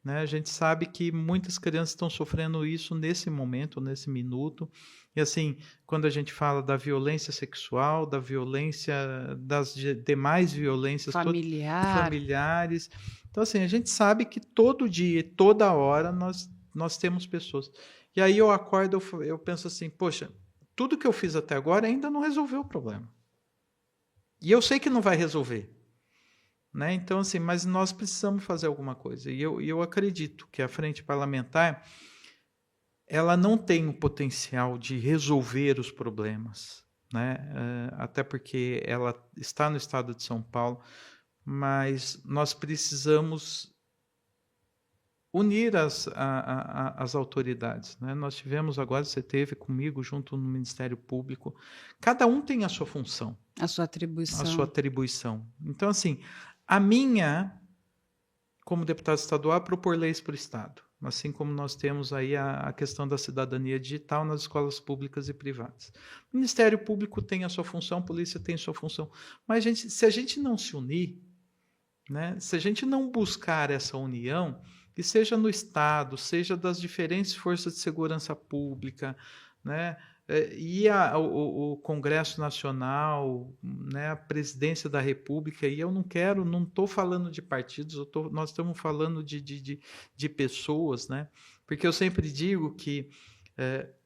Né? A gente sabe que muitas crianças estão sofrendo isso nesse momento, nesse minuto. E assim, quando a gente fala da violência sexual, da violência, das demais violências familiares. Então assim, a gente sabe que todo dia, toda hora, nós temos pessoas. E aí eu acordo, eu penso assim, poxa, tudo que eu fiz até agora ainda não resolveu o problema. E eu sei que não vai resolver. Né? Então, assim, mas nós precisamos fazer alguma coisa. E eu acredito que a frente parlamentar ela não tem o potencial de resolver os problemas, né? Até porque ela está no estado de São Paulo, mas nós precisamos unir as autoridades. Né? Nós tivemos agora, você teve comigo junto no Ministério Público, cada um tem a sua função. A sua atribuição. Então, assim, a minha, como deputado estadual, é propor leis para o Estado, assim como nós temos aí a questão da cidadania digital nas escolas públicas e privadas. O Ministério Público tem a sua função, a polícia tem a sua função, mas se a gente não se unir, né, se a gente não buscar essa união, que seja no Estado, seja das diferentes forças de segurança pública, né, e o Congresso Nacional, né, a Presidência da República, e eu não estou falando de partidos, nós estamos falando de pessoas, né, porque eu sempre digo que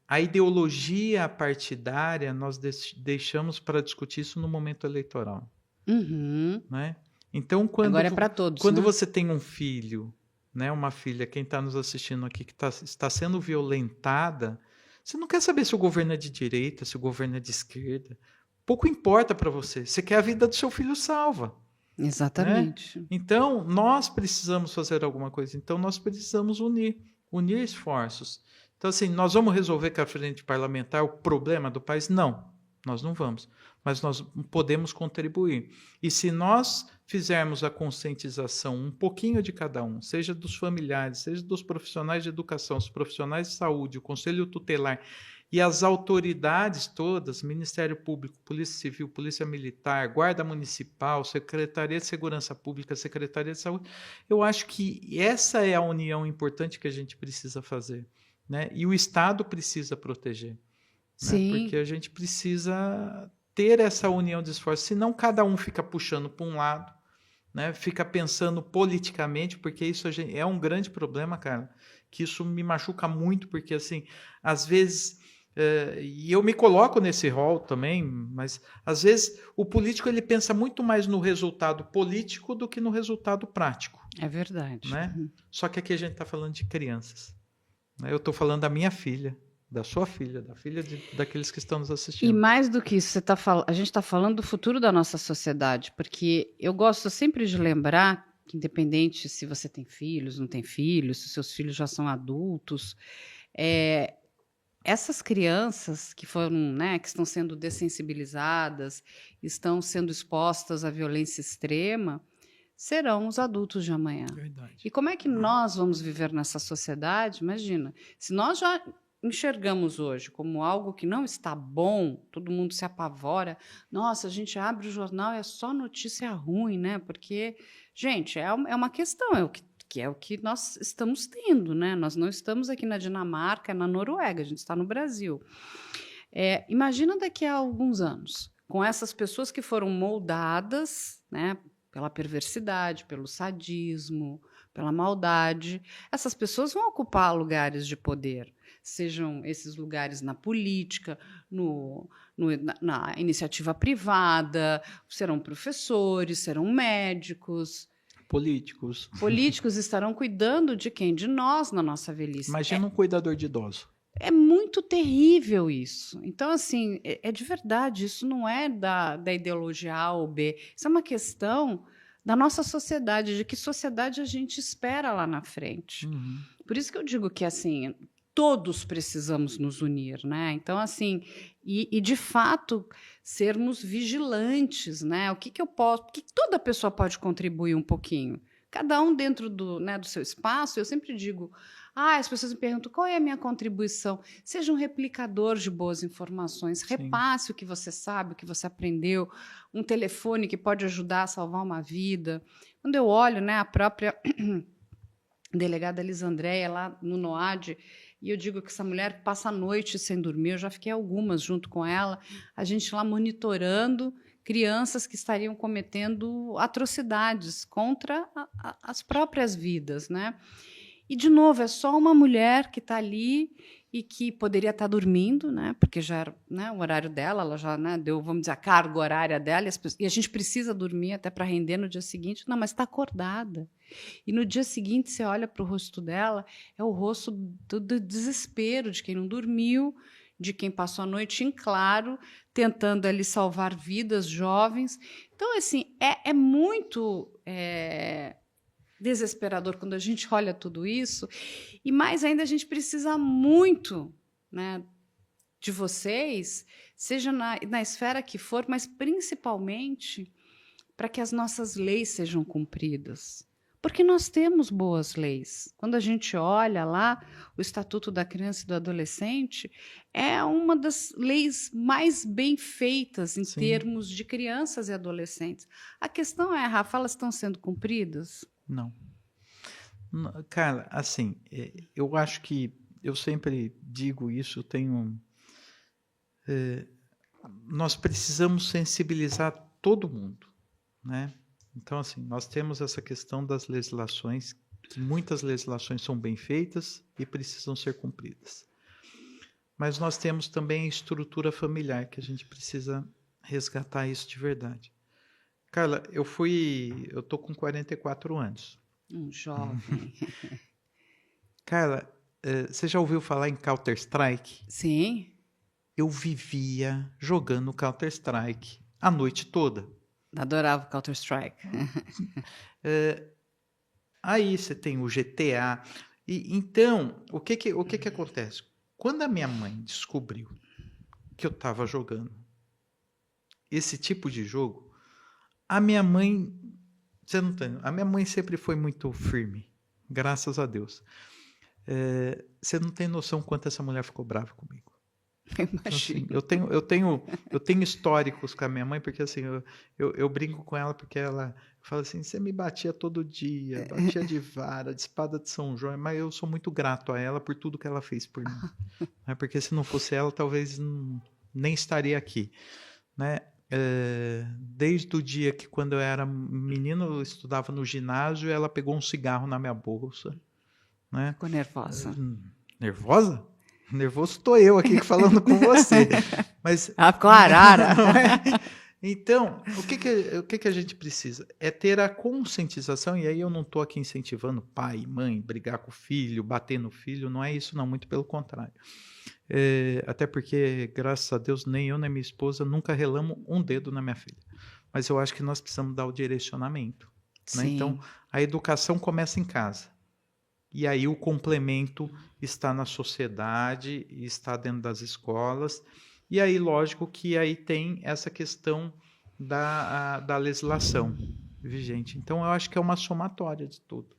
A ideologia partidária nós deixamos para discutir isso no momento eleitoral. Uhum. Né? Então, Agora é para todos. quando né? você tem um filho, né, uma filha, quem está nos assistindo aqui, que está sendo violentada, você não quer saber se o governo é de direita, se o governo é de esquerda. Pouco importa para você. Você quer a vida do seu filho salva. Exatamente. Né? Então, nós precisamos fazer alguma coisa. Então, nós precisamos unir esforços. Então, assim, nós vamos resolver com a frente parlamentar o problema do país? Não, nós não vamos. Mas nós podemos contribuir. E se nós fizermos a conscientização, um pouquinho de cada um, seja dos familiares, seja dos profissionais de educação, os profissionais de saúde, o Conselho Tutelar e as autoridades todas, Ministério Público, Polícia Civil, Polícia Militar, Guarda Municipal, Secretaria de Segurança Pública, Secretaria de Saúde, eu acho que essa é a união importante que a gente precisa fazer. Né? E o Estado precisa proteger. Sim. Né? Porque a gente precisa ter essa união de esforços, senão cada um fica puxando para um lado, né? Fica pensando politicamente, porque isso é um grande problema, cara, que isso me machuca muito, porque assim, às vezes, e eu me coloco nesse rol também, mas às vezes o político ele pensa muito mais no resultado político do que no resultado prático. É verdade. Né? Só que aqui a gente está falando de crianças. Né? Eu estou falando da minha filha, da sua filha, da filha daqueles que estão nos assistindo. E mais do que isso, a gente está falando do futuro da nossa sociedade, porque eu gosto sempre de lembrar que, independente se você tem filhos, não tem filhos, se seus filhos já são adultos, essas crianças que foram, né, que estão sendo dessensibilizadas, estão sendo expostas à violência extrema, serão os adultos de amanhã. Verdade. E como é que nós vamos viver nessa sociedade? Imagina, se nós já enxergamos hoje como algo que não está bom, todo mundo se apavora. Nossa, a gente abre o jornal e é só notícia ruim, né? Porque, gente, é uma questão, é o que nós estamos tendo, né? Nós não estamos aqui na Dinamarca, na Noruega, a gente está no Brasil. Imagina daqui a alguns anos, com essas pessoas que foram moldadas, né, pela perversidade, pelo sadismo, pela maldade, essas pessoas vão ocupar lugares de poder. Sejam esses lugares na política, na iniciativa privada, serão professores, serão médicos. Políticos. Políticos estarão cuidando de quem? De nós na nossa velhice. Imagina um cuidador de idoso. É muito terrível isso. Então, assim, é de verdade, isso não é da ideologia A ou B. Isso é uma questão da nossa sociedade, de que sociedade a gente espera lá na frente. Uhum. Por isso que eu digo que, assim, todos precisamos nos unir, né? Então, assim, e de fato sermos vigilantes, né? O que eu posso, porque toda pessoa pode contribuir um pouquinho, cada um dentro do seu espaço. Eu sempre digo, as pessoas me perguntam qual é a minha contribuição. Seja um replicador de boas informações, repasse o que você sabe, o que você aprendeu, um telefone que pode ajudar a salvar uma vida. Quando eu olho, né, a própria delegada Lisandréia lá no NOAD, e eu digo que essa mulher passa a noite sem dormir, eu já fiquei algumas junto com ela, a gente lá monitorando crianças que estariam cometendo atrocidades contra as próprias vidas, né? E, de novo, é só uma mulher que está ali e que poderia estar dormindo, né? Porque já era, né, o horário dela, ela já, né, deu, vamos dizer, a carga horária dela, e a gente precisa dormir até para render no dia seguinte. Não, mas está acordada. E no dia seguinte você olha para o rosto dela, é o rosto do desespero de quem não dormiu, de quem passou a noite em claro, tentando ali salvar vidas jovens. Então, assim, é muito desesperador quando a gente olha tudo isso. E mais ainda, a gente precisa muito, né, de vocês, seja na esfera que for, mas principalmente para que as nossas leis sejam cumpridas. Porque nós temos boas leis. Quando a gente olha lá, o Estatuto da Criança e do Adolescente é uma das leis mais bem feitas em termos de crianças e adolescentes. A questão é, Rafa, elas estão sendo cumpridas? Não. Cara, assim, eu acho que eu sempre digo isso, nós precisamos sensibilizar todo mundo, né? Então, assim, nós temos essa questão das legislações, que muitas legislações são bem feitas e precisam ser cumpridas. mas nós temos também a estrutura familiar, que a gente precisa resgatar isso de verdade. Carla, eu tô com 44 anos. Um jovem. Carla, você já ouviu falar em Counter-Strike? Sim, Eu vivia jogando Counter-Strike a noite toda. adorava Counter-Strike. Aí você tem o GTA. Então, o que que acontece? Quando a minha mãe descobriu que eu estava jogando esse tipo de jogo, a minha mãe, você não tem, a minha mãe sempre foi muito firme, graças a Deus. Você não tem noção quanto essa mulher ficou brava comigo. Então, assim, Imagino. eu tenho históricos com a minha mãe, porque assim, eu brinco com ela porque ela fala assim, você me batia todo dia, batia de vara, de espada de São João, mas eu sou muito grato a ela por tudo que ela fez por mim. Né? Porque se não fosse ela, talvez nem estaria aqui. Né? Desde o dia que quando eu era menino, eu estudava no ginásio, ela pegou um cigarro na minha bolsa. Né? Ficou nervosa. Nervosa? Nervoso estou eu aqui falando com você. Mas, Ficou arara. não é? Então, o que a gente precisa? É ter a conscientização, e aí eu não estou aqui incentivando pai e mãe, brigar com o filho, bater no filho, não é isso não, muito pelo contrário. Até porque, graças a Deus, nem eu nem minha esposa nunca relamos um dedo na minha filha. Mas eu acho que nós precisamos dar o direcionamento. Né? Então, a educação começa em casa. E aí o complemento está na sociedade, está dentro das escolas. E aí, lógico que aí tem essa questão da legislação vigente. Então, eu acho que é uma somatória de tudo.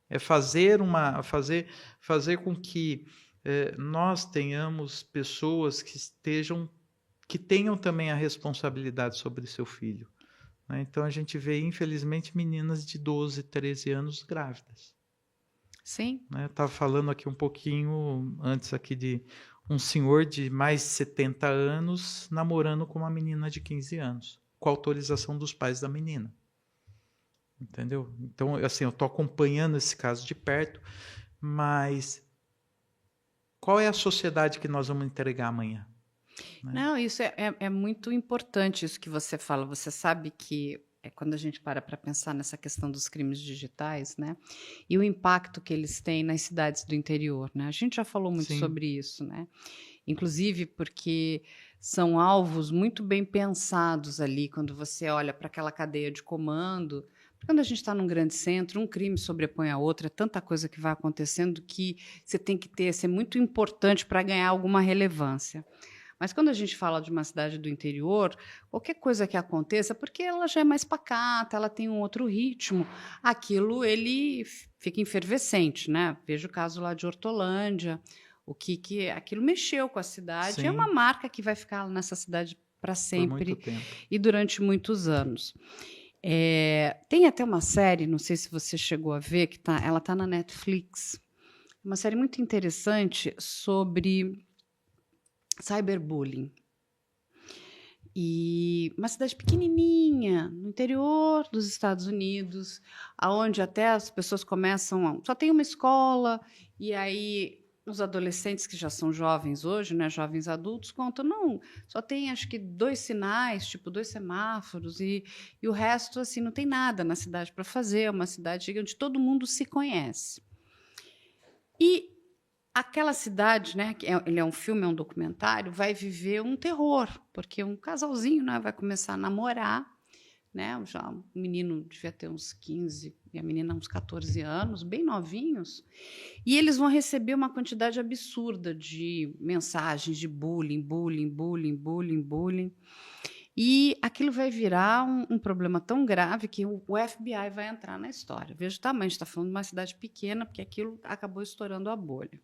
É fazer com que nós tenhamos pessoas que tenham também a responsabilidade sobre seu filho. Né? Então, a gente vê, infelizmente, meninas de 12, 13 anos grávidas. Sim. Eu estava falando aqui um pouquinho antes aqui de um senhor de mais de 70 anos namorando com uma menina de 15 anos, com a autorização dos pais da menina. Entendeu? Então, assim, eu estou acompanhando esse caso de perto, mas qual é a sociedade que nós vamos entregar amanhã? Né? Não, isso é muito importante, isso que você fala. Você sabe que quando a gente para pensar nessa questão dos crimes digitais, né? E o impacto que eles têm nas cidades do interior, né? A gente já falou muito Sim. sobre isso, né? Inclusive porque são alvos muito bem pensados ali, quando você olha para aquela cadeia de comando. Quando a gente está num grande centro, um crime sobrepõe a outro, é tanta coisa que vai acontecendo que você tem que ser muito importante para ganhar alguma relevância. Mas quando a gente fala de uma cidade do interior, qualquer coisa que aconteça, porque ela já é mais pacata, ela tem um outro ritmo, aquilo ele fica efervescente, né? Veja o caso lá de Hortolândia, o que aquilo mexeu com a cidade. Sim. É uma marca que vai ficar nessa cidade para sempre por muito tempo. E durante muitos anos. Tem até uma série, não sei se você chegou a ver, ela está na Netflix, uma série muito interessante sobre cyberbullying. E uma cidade pequenininha, no interior dos Estados Unidos, aonde até as pessoas começam... Só tem uma escola, e aí os adolescentes, que já são jovens hoje, né, jovens adultos, contam, não, só tem acho que 2 sinais, tipo 2 semáforos, e o resto, assim, não tem nada na cidade para fazer, é uma cidade onde todo mundo se conhece. E aquela cidade, né, ele é um filme, é um documentário, vai viver um terror, porque um casalzinho, né, vai começar a namorar, né, já o menino devia ter uns 15 e a menina uns 14 anos, bem novinhos, e eles vão receber uma quantidade absurda de mensagens de bullying, e aquilo vai virar um problema tão grave que o FBI vai entrar na história. Veja o tamanho, a gente está falando de uma cidade pequena, porque aquilo acabou estourando a bolha.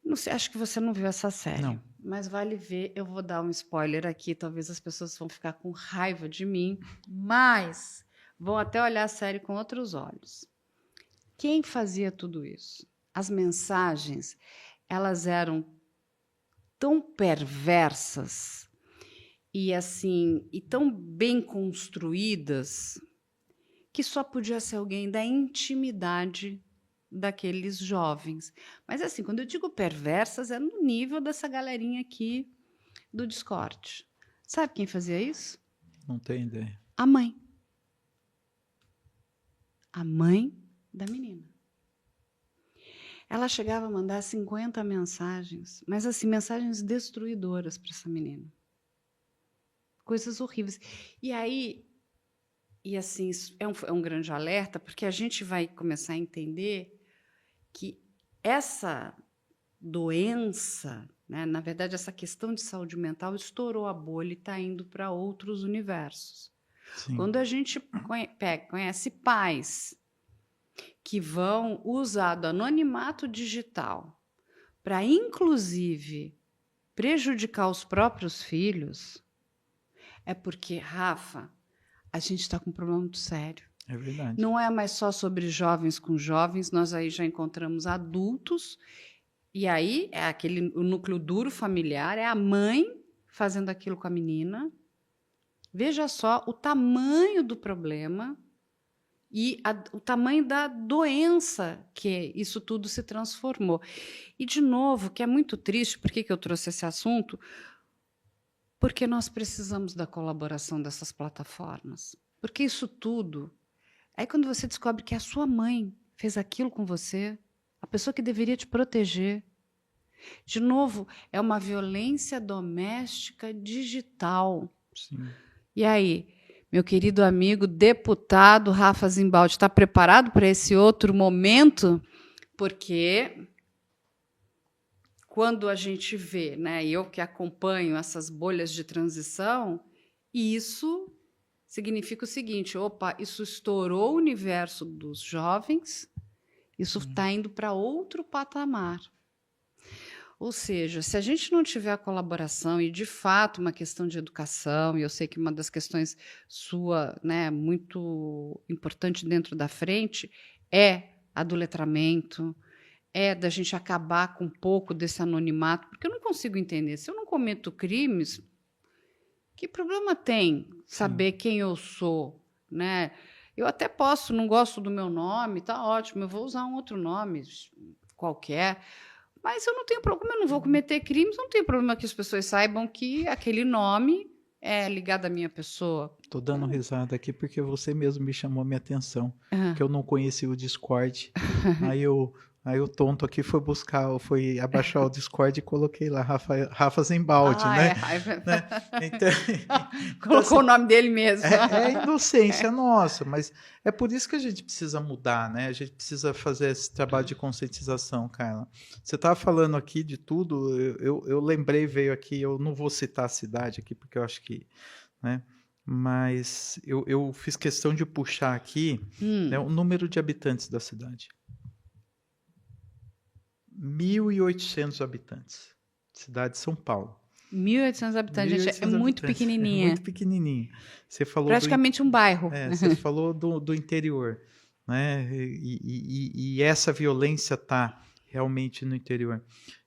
Não sei, acho que você não viu essa série. Não. Mas vale ver, eu vou dar um spoiler aqui, talvez as pessoas vão ficar com raiva de mim, mas vão até olhar a série com outros olhos. Quem fazia tudo isso? As mensagens, elas eram tão perversas e assim, e tão bem construídas que só podia ser alguém da intimidade daqueles jovens. Mas assim, quando eu digo perversas, é no nível dessa galerinha aqui do Discord. Sabe quem fazia isso? Não tem ideia. A mãe. A mãe da menina. Ela chegava a mandar 50 mensagens, mas assim, mensagens destruidoras para essa menina. Coisas horríveis. E aí, e assim, isso é um grande alerta, porque a gente vai começar a entender que essa doença, né, na verdade, essa questão de saúde mental estourou a bolha e está indo para outros universos. Sim. Quando a gente conhece pais que vão usar do anonimato digital para, inclusive, prejudicar os próprios filhos, é porque, Rafa, a gente está com um problema muito sério. É verdade. Não é mais só sobre jovens com jovens, nós aí já encontramos adultos, e aí é o núcleo duro familiar, é a mãe fazendo aquilo com a menina. Veja só o tamanho do problema e o tamanho da doença que isso tudo se transformou. E, de novo, que é muito triste, por que eu trouxe esse assunto? Porque nós precisamos da colaboração dessas plataformas. Porque isso tudo... Aí, quando você descobre que a sua mãe fez aquilo com você, a pessoa que deveria te proteger, de novo, é uma violência doméstica digital. Sim. E aí, meu querido amigo deputado Rafa Zimbaldi, está preparado para esse outro momento? Porque quando a gente vê, né, eu que acompanho essas bolhas de transição, isso significa o seguinte: opa, isso estourou o universo dos jovens, isso está indo para outro patamar. Ou seja, se a gente não tiver a colaboração e, de fato, uma questão de educação, e eu sei que uma das questões sua, né, muito importante dentro da frente, é a do letramento, é da gente acabar com um pouco desse anonimato, porque eu não consigo entender. Se eu não cometo crimes, que problema tem saber quem eu sou, né? Eu até posso, não gosto do meu nome, tá ótimo, eu vou usar um outro nome qualquer, mas eu não tenho problema, eu não vou cometer crimes, não tenho problema que as pessoas saibam que aquele nome é ligado à minha pessoa. Tô dando risada aqui porque você mesmo me chamou a minha atenção, que eu não conhecia o Discord. Aí o tonto aqui foi abaixar o Discord e coloquei lá Rafa Zimbaldi, né? Né? Então, colocou assim, o nome dele mesmo. É inocência nossa, mas é por isso que a gente precisa mudar, né? A gente precisa fazer esse trabalho de conscientização, Carla. Você estava falando aqui de tudo, eu lembrei, veio aqui, eu não vou citar a cidade aqui, porque eu acho que, né? Mas eu fiz questão de puxar aqui, né, o número de habitantes da cidade. 1.800 habitantes. Cidade de São Paulo. 1.800 habitantes, gente, é muito pequenininha. É muito pequenininha. Você falou praticamente um bairro. Você falou do interior, né? E essa violência está realmente no interior.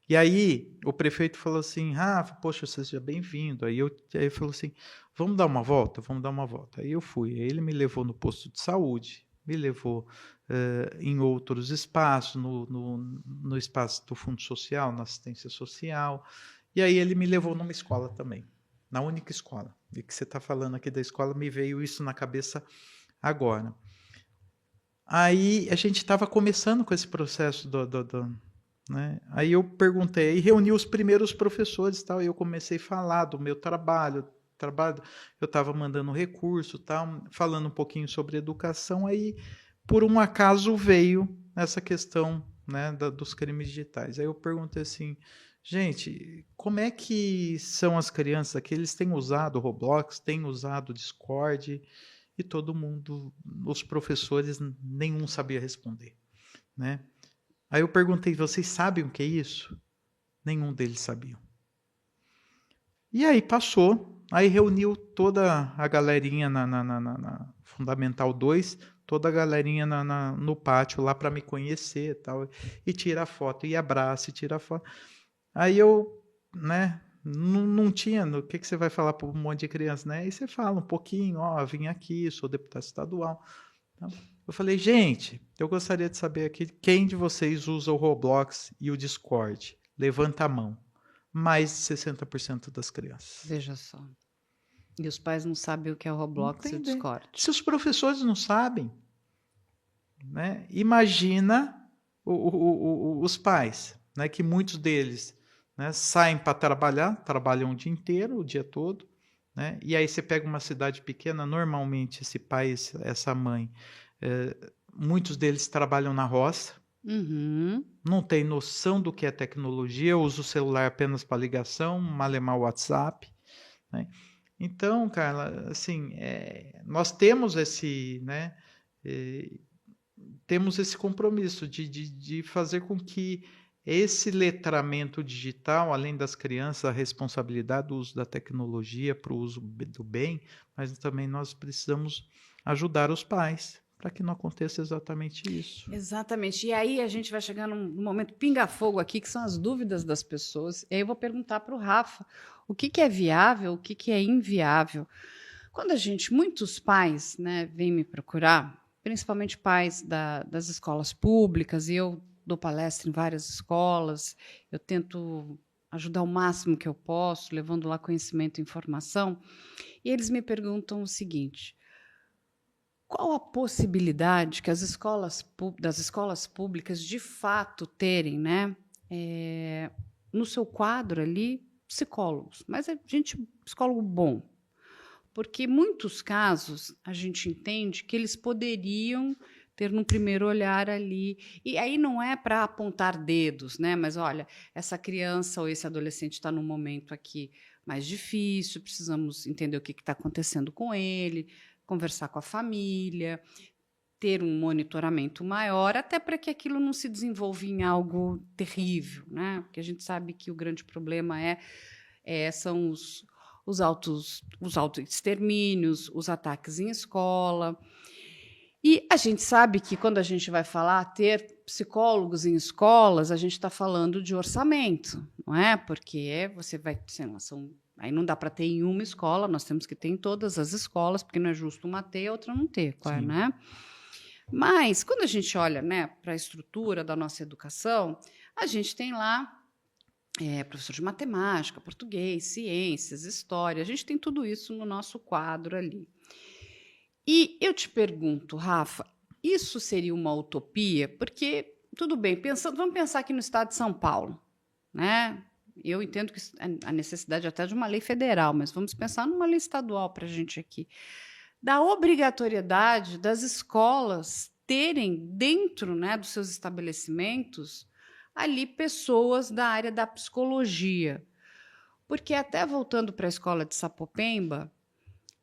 E aí o prefeito falou assim: Rafa, poxa, seja bem-vindo. Aí ele falou assim: vamos dar uma volta? Vamos dar uma volta. Aí eu fui. Aí ele me levou no posto de saúde, me levou em outros espaços, no espaço do Fundo Social, na assistência social. E aí ele me levou numa escola também, na única escola. E que você está falando aqui da escola, me veio isso na cabeça agora. Aí a gente estava começando com esse processo né? Aí eu perguntei, e reuni os primeiros professores, tal, e eu comecei a falar do meu trabalho, eu estava mandando recurso, tal, falando um pouquinho sobre educação, aí por um acaso veio essa questão, né, dos crimes digitais. Aí eu perguntei assim: gente, como é que são as crianças aqui? Eles têm usado o Roblox, têm usado o Discord, e todo mundo, os professores, nenhum sabia responder, né? Aí eu perguntei: vocês sabem o que é isso? Nenhum deles sabia. E aí passou, aí reuniu toda a galerinha na Fundamental 2, toda a galerinha no pátio lá para me conhecer tal, e tira foto, e abraça, e tira foto. Aí eu, né, não tinha, o que você vai falar para um monte de criança, né? Aí você fala um pouquinho, ó, vim aqui, sou deputado estadual. Eu falei, gente, eu gostaria de saber aqui quem de vocês usa o Roblox e o Discord. Levanta a mão. Mais de 60% das crianças. Veja só. E os pais não sabem o que é o Roblox e o Entendem? Discord. Se os professores não sabem, né? Imagina os pais, né? Que muitos deles, né, saem para trabalhar, trabalham o dia inteiro, o dia todo, né? E aí você pega uma cidade pequena, normalmente esse pai, essa mãe, muitos deles trabalham na roça, Uhum. não tem noção do que é tecnologia, usa o celular apenas para ligação, malemar o WhatsApp, né? Então, Carla, assim, nós temos esse, né, temos esse compromisso de fazer com que esse letramento digital, além das crianças, a responsabilidade do uso da tecnologia para o uso do bem, mas também nós precisamos ajudar os pais para que não aconteça exatamente isso. Exatamente. E aí a gente vai chegar num momento pinga-fogo aqui, que são as dúvidas das pessoas. E aí eu vou perguntar para o Rafa o que é viável, o que é inviável. Quando muitos pais, né, vêm me procurar, principalmente pais das escolas públicas, e eu dou palestra em várias escolas, eu tento ajudar o máximo que eu posso, levando lá conhecimento e informação, e eles me perguntam o seguinte: qual a possibilidade que das escolas públicas de fato terem, né, no seu quadro ali, psicólogos, mas psicólogo bom? Porque, em muitos casos, a gente entende que eles poderiam ter, num primeiro olhar ali. E aí não é para apontar dedos, né? Mas, olha, essa criança ou esse adolescente está num momento aqui mais difícil, precisamos entender o que está acontecendo com ele, conversar com a família, ter um monitoramento maior, até para que aquilo não se desenvolva em algo terrível, né? Porque a gente sabe que o grande problema são os autoextermínios, os ataques em escola. E a gente sabe que, quando a gente vai falar ter psicólogos em escolas, a gente está falando de orçamento, não é? Porque você vai, sei lá, aí não dá para ter em uma escola, nós temos que ter em todas as escolas, porque não é justo uma ter e outra não ter, claro, né? Mas, quando a gente olha, né, para a estrutura da nossa educação, a gente tem lá professor de matemática, português, ciências, história, a gente tem tudo isso no nosso quadro ali. E eu te pergunto, Rafa, isso seria uma utopia? Porque, tudo bem, vamos pensar aqui no estado de São Paulo, né? Eu entendo que a necessidade até de uma lei federal, mas vamos pensar numa lei estadual para a gente aqui. Da obrigatoriedade das escolas terem dentro, né, dos seus estabelecimentos ali pessoas da área da psicologia. Porque, até voltando para a escola de Sapopemba,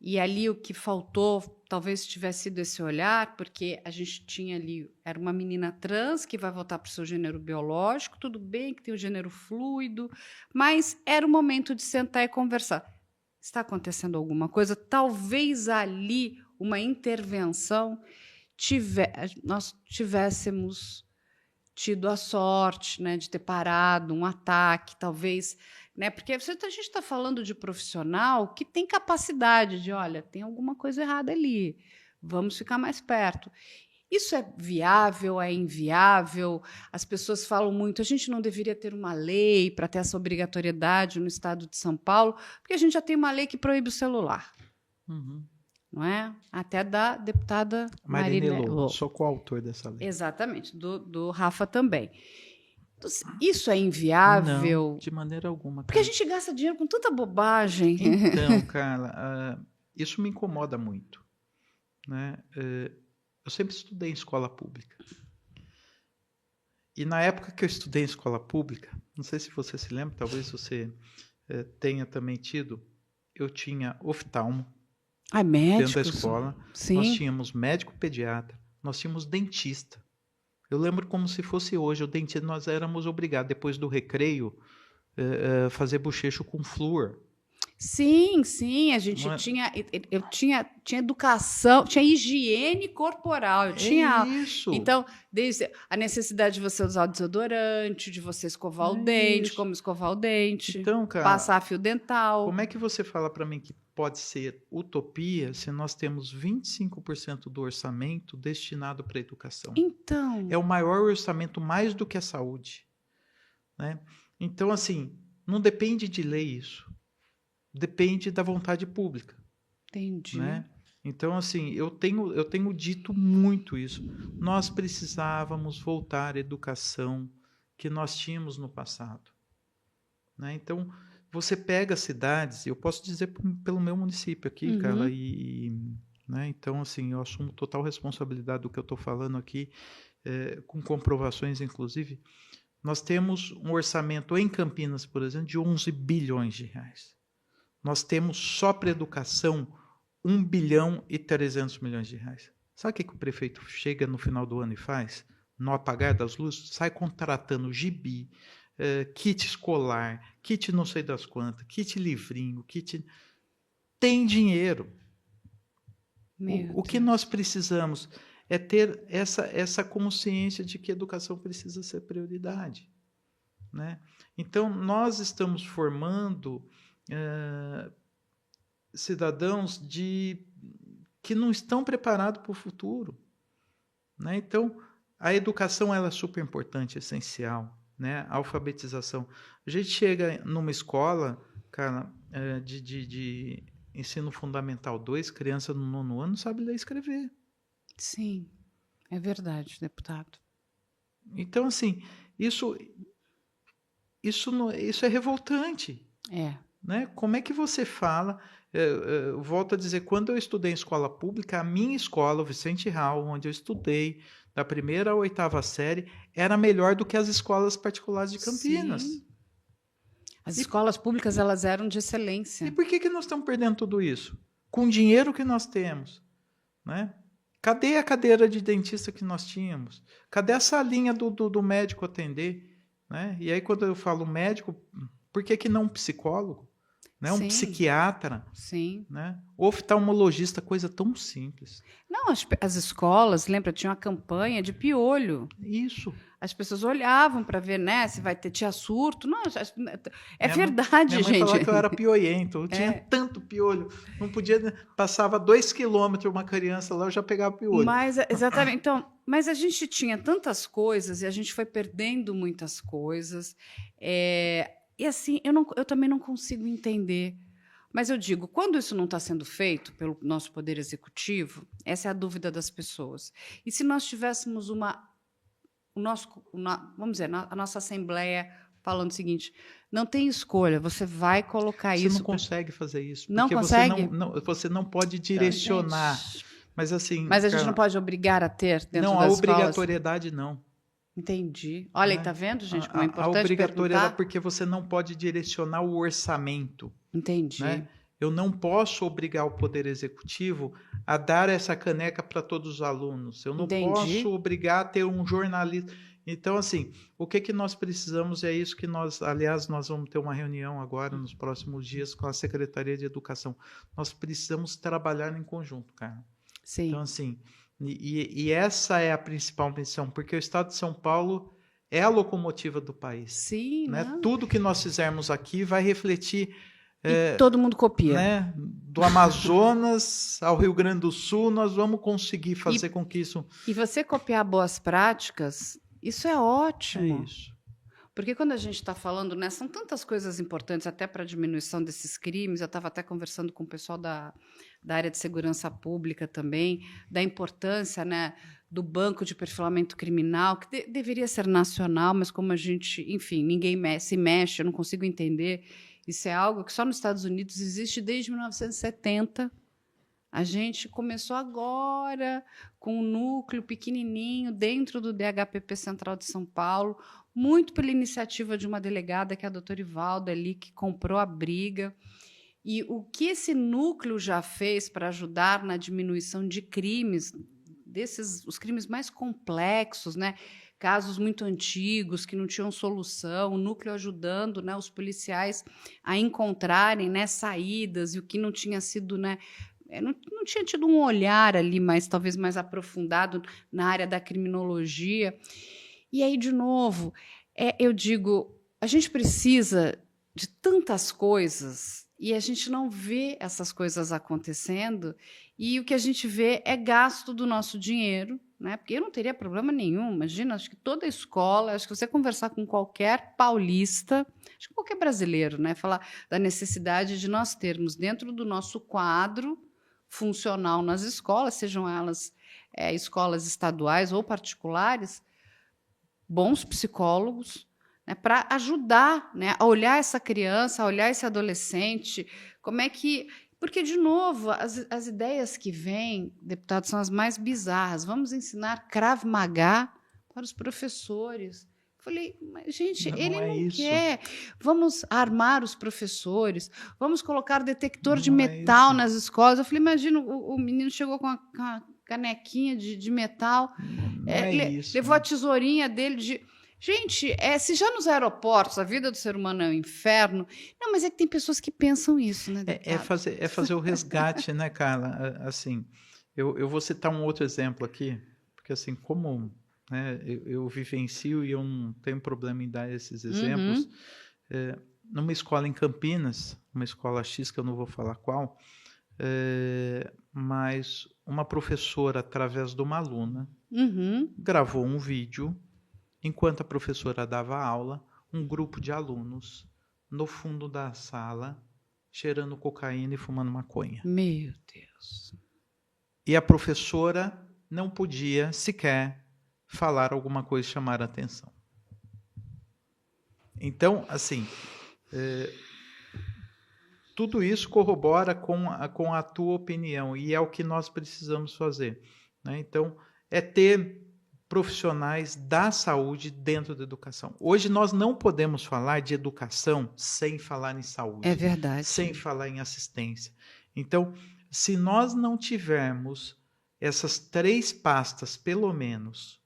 e ali o que faltou talvez tivesse sido esse olhar, porque a gente tinha ali, era uma menina trans que vai voltar para o seu gênero biológico, tudo bem que tem o gênero fluido, mas era o momento de sentar e conversar. Está acontecendo alguma coisa? Talvez ali uma intervenção nós tivéssemos tido a sorte, né, de ter parado um ataque, talvez, né, porque a gente está falando de profissional que tem capacidade de, olha, tem alguma coisa errada ali, vamos ficar mais perto. Isso é viável, é inviável? As pessoas falam muito, a gente não deveria ter uma lei para ter essa obrigatoriedade no estado de São Paulo, porque a gente já tem uma lei que proíbe o celular. Uhum. Não é? Até da deputada Marinê Lô, sou coautor dessa lei. Exatamente, do Rafa também. Então, isso é inviável? Não, de maneira alguma. Porque a gente gasta dinheiro com tanta bobagem. Então, Carla, isso me incomoda muito, né? Eu sempre estudei em escola pública. E na época que eu estudei em escola pública, não sei se você se lembra, talvez você tenha também tido, eu tinha oftalmo dentro da escola. Sim. Nós tínhamos médico pediatra, nós tínhamos dentista. Eu lembro como se fosse hoje, o dentista, nós éramos obrigados, depois do recreio, fazer bochecho com flúor. Sim, a gente tinha educação, tinha higiene corporal. Isso. Então, desde a necessidade de você usar o desodorante, de você escovar o dente, como escovar o dente, então, cara, passar fio dental. Como é que você fala para mim que pode ser utopia se nós temos 25% do orçamento destinado para a educação. Então, É o maior orçamento, mais do que a saúde, né? Então, assim, não depende de lei isso. Depende da vontade pública, entendi. né? Então, assim, eu tenho dito muito isso. Nós precisávamos voltar à educação que nós tínhamos no passado, né? Então, você pega cidades, eu posso dizer pelo meu município aqui, Uhum. Carla, né? Então, assim, eu assumo total responsabilidade do que eu estou falando aqui, com comprovações, inclusive. Nós temos um orçamento em Campinas, por exemplo, de 11 bilhões de reais. Nós temos só para educação 1 bilhão e 300 milhões de reais. Sabe o que o prefeito chega no final do ano e faz? No apagar das luzes, sai contratando gibi, kit escolar, kit não sei das quantas, kit livrinho, kit... Tem dinheiro. O que nós precisamos é ter essa consciência de que a educação precisa ser prioridade, né? Então, nós estamos formando cidadãos que não estão preparados para o futuro, né? Então, a educação ela é super importante, essencial, né? A alfabetização. A gente chega numa escola, cara, de ensino fundamental 2, criança no 9º ano não sabe ler e escrever. Sim, é verdade, deputado. Então, assim, isso é revoltante. Né? Como é que você fala? Eu volto a dizer, quando eu estudei em escola pública, a minha escola, o Vicente Hall, onde eu estudei, da 1ª à 8ª série, era melhor do que as escolas particulares de Campinas. Sim. As escolas públicas, elas eram de excelência. E por que nós estamos perdendo tudo isso? Com o dinheiro que nós temos, né? Cadê a cadeira de dentista que nós tínhamos? Cadê a salinha do médico atender? Né? E aí, quando eu falo médico, por que não um psicólogo? Né? Um psiquiatra? Sim. Né? Oftalmologista, coisa tão simples. Não, as escolas, lembra, tinha uma campanha de piolho. Isso. As pessoas olhavam para ver, né, se tinha surto. Não, é verdade, minha mãe gente. falava que eu era pioiento, eu tinha tanto piolho, não podia, passava 2 quilômetros uma criança lá, eu já pegava piolho. Mas, exatamente, então, mas a gente tinha tantas coisas e a gente foi perdendo muitas coisas. E assim, eu também não consigo entender. Mas eu digo, quando isso não está sendo feito pelo nosso Poder Executivo, essa é a dúvida das pessoas. E se nós tivéssemos vamos dizer, a nossa Assembleia falando o seguinte, não tem escolha, você vai colocar isso... Você não consegue fazer isso. Não porque consegue? Você não pode direcionar. Mas assim... Mas a gente não pode obrigar a ter dentro das escolas? Não, a obrigatoriedade não. Entendi. Olha, né? Tá vendo, gente, como é importante a obrigatoriedade perguntar? Porque você não pode direcionar o orçamento. Entendi. Né? Eu não posso obrigar o Poder Executivo a dar essa caneca para todos os alunos. Eu não posso obrigar a ter um jornalista. Então, assim, o que nós precisamos é isso que aliás, nós vamos ter uma reunião agora, nos próximos dias, com a Secretaria de Educação. Nós precisamos trabalhar em conjunto, cara. Sim. Então, assim, e essa é a principal missão, porque o Estado de São Paulo é a locomotiva do país. Sim, né? Tudo que nós fizermos aqui vai refletir... E todo mundo copia. Né? Do Amazonas ao Rio Grande do Sul, nós vamos conseguir fazer com que isso... E você copiar boas práticas, isso é ótimo. É isso. Porque quando a gente está falando, né, são tantas coisas importantes até para a diminuição desses crimes. Eu estava até conversando com o pessoal da área de segurança pública também, da importância, né, do banco de perfilamento criminal, que deveria ser nacional, mas como a gente, enfim, ninguém se mexe, eu não consigo entender. Isso é algo que só nos Estados Unidos existe desde 1970. A gente começou agora com um núcleo pequenininho dentro do DHPP Central de São Paulo, muito pela iniciativa de uma delegada, que é a doutora Ivalda, ali, que comprou a briga. E o que esse núcleo já fez para ajudar na diminuição de crimes, os crimes mais complexos, né? Casos muito antigos que não tinham solução, o núcleo ajudando, né, os policiais a encontrarem, né, saídas, e o que não tinha sido, né, não tinha tido um olhar ali, talvez mais aprofundado na área da criminologia. E aí, de novo, eu digo, a gente precisa de tantas coisas E a gente não vê essas coisas acontecendo, e o que a gente vê é gasto do nosso dinheiro, né? Porque eu não teria problema nenhum, imagina, acho que toda escola, acho que você conversar com qualquer paulista, acho que qualquer brasileiro, né? Falar da necessidade de nós termos dentro do nosso quadro funcional nas escolas, sejam elas escolas estaduais ou particulares, bons psicólogos, né, para ajudar, né, a olhar essa criança, a olhar esse adolescente, como é que... Porque, de novo, as ideias que vêm, deputado, são as mais bizarras. Vamos ensinar Krav Maga para os professores. Falei, mas, gente, ele Não é não isso. quer. Vamos armar os professores, vamos colocar detector de Não é metal isso. nas escolas. Eu falei, imagina, o menino chegou com a canequinha de metal, Não é isso. levou a tesourinha dele de... Gente, se já nos aeroportos a vida do ser humano é um inferno, não, mas é que tem pessoas que pensam isso, né, deputado? É fazer o resgate, né, Carla? Assim, eu vou citar um outro exemplo aqui, porque assim, como, né, eu vivencio e eu não tenho problema em dar esses exemplos, numa escola em Campinas, uma escola X, que eu não vou falar qual, mas uma professora, através de uma aluna, gravou um vídeo. Enquanto a professora dava aula, um grupo de alunos no fundo da sala, cheirando cocaína e fumando maconha. Meu Deus. E a professora não podia sequer falar alguma coisa e chamar a atenção. Então, assim, tudo isso corrobora com a tua opinião e é o que nós precisamos fazer, né? Então, é ter profissionais da saúde dentro da educação. Hoje nós não podemos falar de educação sem falar em saúde. É verdade. Sem falar em assistência. Então, se nós não tivermos essas 3 pastas, pelo menos,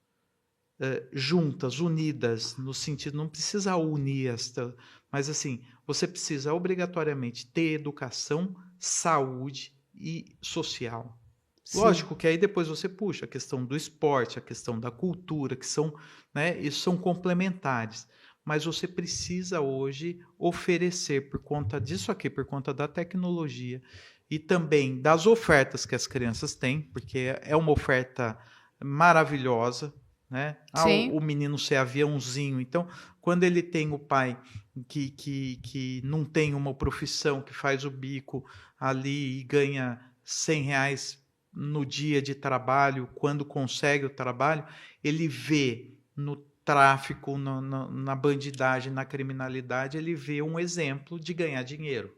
juntas, unidas, no sentido, não precisa unir esta, mas assim, você precisa obrigatoriamente ter educação, saúde e social. Sim. Lógico que aí depois você puxa a questão do esporte, a questão da cultura, que são, né, isso são complementares. Mas você precisa hoje oferecer, por conta disso aqui, por conta da tecnologia e também das ofertas que as crianças têm, porque é uma oferta maravilhosa, né? O menino ser aviãozinho. Então, quando ele tem o pai que não tem uma profissão, que faz o bico ali e ganha R$100 no dia de trabalho, quando consegue o trabalho, ele vê no tráfico, na bandidagem, na criminalidade, ele vê um exemplo de ganhar dinheiro.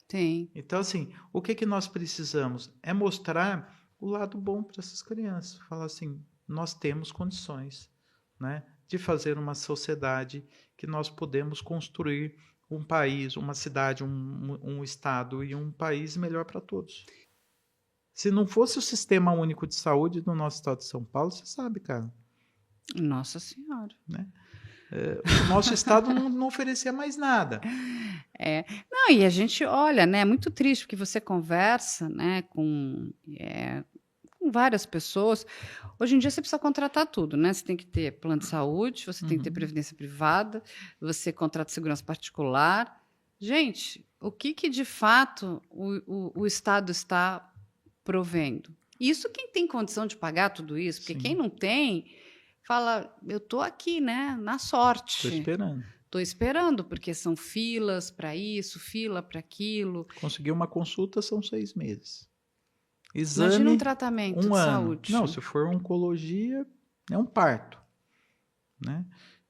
Sim. Então, assim, o que nós precisamos é mostrar o lado bom para essas crianças. Falar assim, nós temos condições, né, de fazer uma sociedade que nós podemos construir um país, uma cidade, um estado e um país melhor para todos. Se não fosse o Sistema Único de Saúde do nosso estado de São Paulo, você sabe, cara. Nossa Senhora. Né? O nosso estado não oferecia mais nada. Não, e a gente olha, né? É muito triste, porque você conversa, né, com várias pessoas. Hoje em dia você precisa contratar tudo, né? Você tem que ter plano de saúde, você tem que ter previdência privada, você contrata segurança particular. Gente, o que de fato o Estado está provendo? Isso quem tem condição de pagar tudo isso, porque quem não tem, fala, eu estou aqui, né, na sorte. Estou esperando. Estou esperando, porque são filas para isso, fila para aquilo. Conseguir uma consulta são 6 meses. Exame, imagina um tratamento de saúde. Não, se for oncologia, é um parto. Né?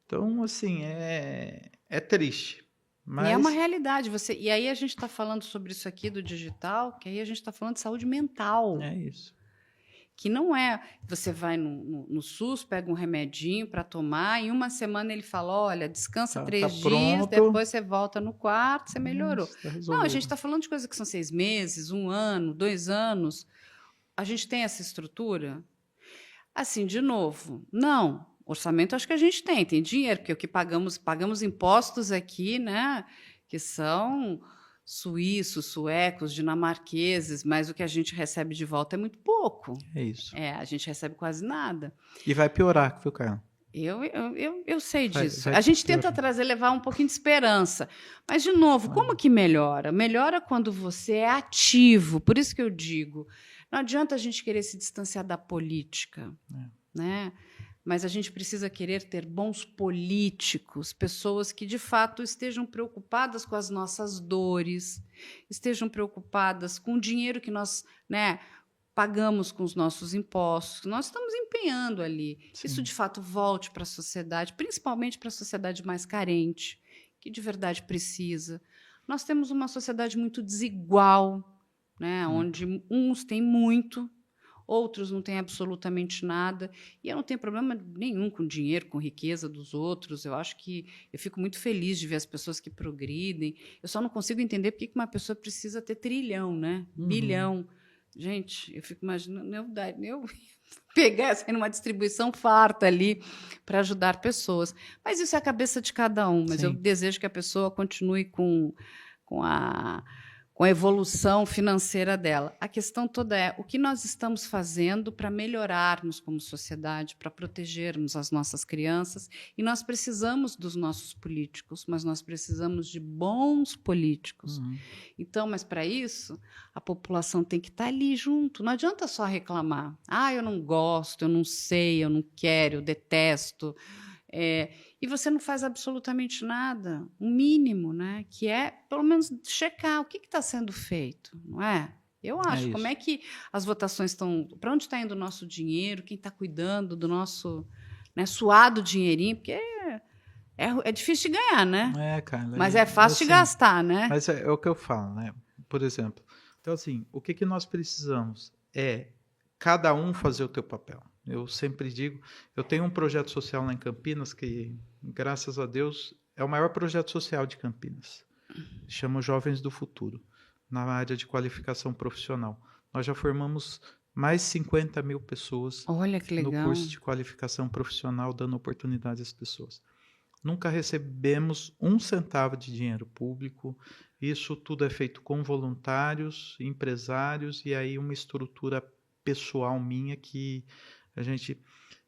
Então, assim, é triste. Mas... E é uma realidade. E aí a gente está falando sobre isso aqui do digital, que aí a gente está falando de saúde mental. É isso. Que não é... Você vai no SUS, pega um remedinho para tomar, e uma semana ele fala, olha, descansa 3 dias, pronto. depois você volta no quarto, você melhorou. Tá não, a gente está falando de coisas que são 6 meses, 1 ano, 2 anos. A gente tem essa estrutura? Assim, de novo, não. Orçamento acho que a gente tem dinheiro, porque o que pagamos impostos aqui, né, que são suíços, suecos, dinamarqueses, mas o que a gente recebe de volta é muito pouco. É isso. A gente recebe quase nada. E vai piorar, viu, Carla? Eu sei disso. vai A gente tenta piorar. levar um pouquinho de esperança. Mas, de novo, como que melhora? Melhora quando você é ativo. Por isso que eu digo, não adianta a gente querer se distanciar da política, né? Mas a gente precisa querer ter bons políticos, pessoas que, de fato, estejam preocupadas com as nossas dores, estejam preocupadas com o dinheiro que nós, né, pagamos com os nossos impostos, que nós estamos empenhando ali. Sim. Isso, de fato, volte para a sociedade, principalmente para a sociedade mais carente, que de verdade precisa. Nós temos uma sociedade muito desigual, né, onde uns têm muito, outros não têm absolutamente nada, e eu não tenho problema nenhum com dinheiro, com riqueza dos outros. Eu acho que eu fico muito feliz de ver as pessoas que progridem. Eu só não consigo entender por que uma pessoa precisa ter trilhão, né? Bilhão. Gente, eu fico imaginando eu pegar essa numa distribuição farta ali para ajudar pessoas. Mas isso é a cabeça de cada um. Mas eu desejo que a pessoa continue com a evolução financeira dela. A questão toda é o que nós estamos fazendo para melhorarmos como sociedade, para protegermos as nossas crianças. E nós precisamos dos nossos políticos, mas nós precisamos de bons políticos. Então, mas para isso, a população tem que estar ali junto. Não adianta só reclamar. Ah, eu não gosto, eu não sei, eu não quero, eu detesto. E você não faz absolutamente nada, o mínimo, né? Que é, pelo menos, checar o que está sendo feito, não é? Eu acho. Como é que as votações estão... Para onde está indo o nosso dinheiro? Quem está cuidando do nosso, né, suado dinheirinho? Porque é difícil de ganhar, né? Carla, mas é fácil de gastar, né? Mas é o que eu falo, né? Por exemplo. Então, assim, o que nós precisamos é cada um fazer o teu papel. Eu sempre digo, eu tenho um projeto social lá em Campinas que, graças a Deus, é o maior projeto social de Campinas. Chama Jovens do Futuro, na área de qualificação profissional. Nós já formamos mais de 50 mil pessoas no curso de qualificação profissional, dando oportunidade às pessoas. Nunca recebemos um centavo de dinheiro público. Isso tudo é feito com voluntários, empresários e aí uma estrutura pessoal minha que a gente...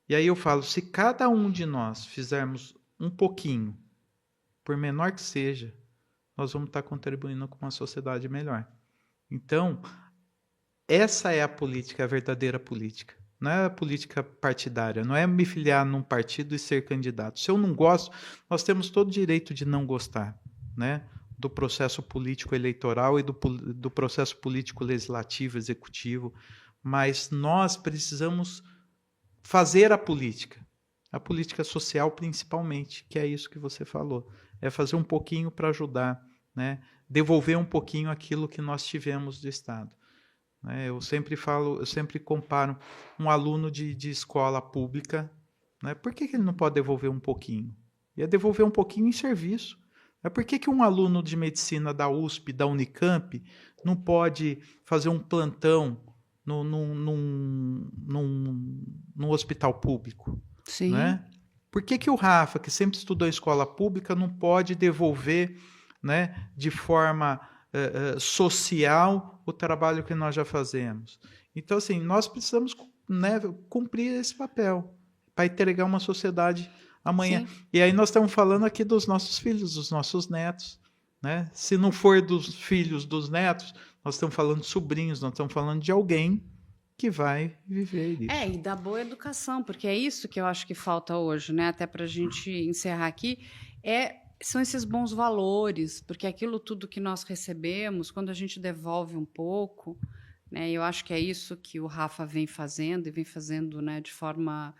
E aí eu falo, se cada um de nós fizermos um pouquinho, por menor que seja, nós vamos estar contribuindo com uma sociedade melhor. Então, essa é a política, a verdadeira política. Não é a política partidária, não é me filiar num partido e ser candidato. Se eu não gosto, nós temos todo o direito de não gostar, né? Do processo político eleitoral e do processo político legislativo, executivo, mas nós precisamos fazer a política social principalmente, que é isso que você falou, é fazer um pouquinho para ajudar, né? Devolver um pouquinho aquilo que nós tivemos do Estado. Eu sempre falo, eu sempre comparo um aluno de escola pública, né? Por que ele não pode devolver um pouquinho? E é devolver um pouquinho em serviço. Por que um aluno de medicina da USP, da Unicamp, não pode fazer um plantão num hospital público? Sim. Né? Por que o Rafa, que sempre estudou em escola pública, não pode devolver, né, de forma social o trabalho que nós já fazemos? Então, assim, nós precisamos, né, cumprir esse papel para entregar uma sociedade amanhã. Sim. E aí nós estamos falando aqui dos nossos filhos, dos nossos netos, né? Se não for dos filhos, dos netos, nós estamos falando de sobrinhos, nós estamos falando de alguém que vai viver isso. E da boa educação, porque é isso que eu acho que falta hoje, né? Até para a gente encerrar aqui, são esses bons valores, porque aquilo tudo que nós recebemos, quando a gente devolve um pouco, né? Eu acho que é isso que o Rafa vem fazendo, e vem fazendo, né, de forma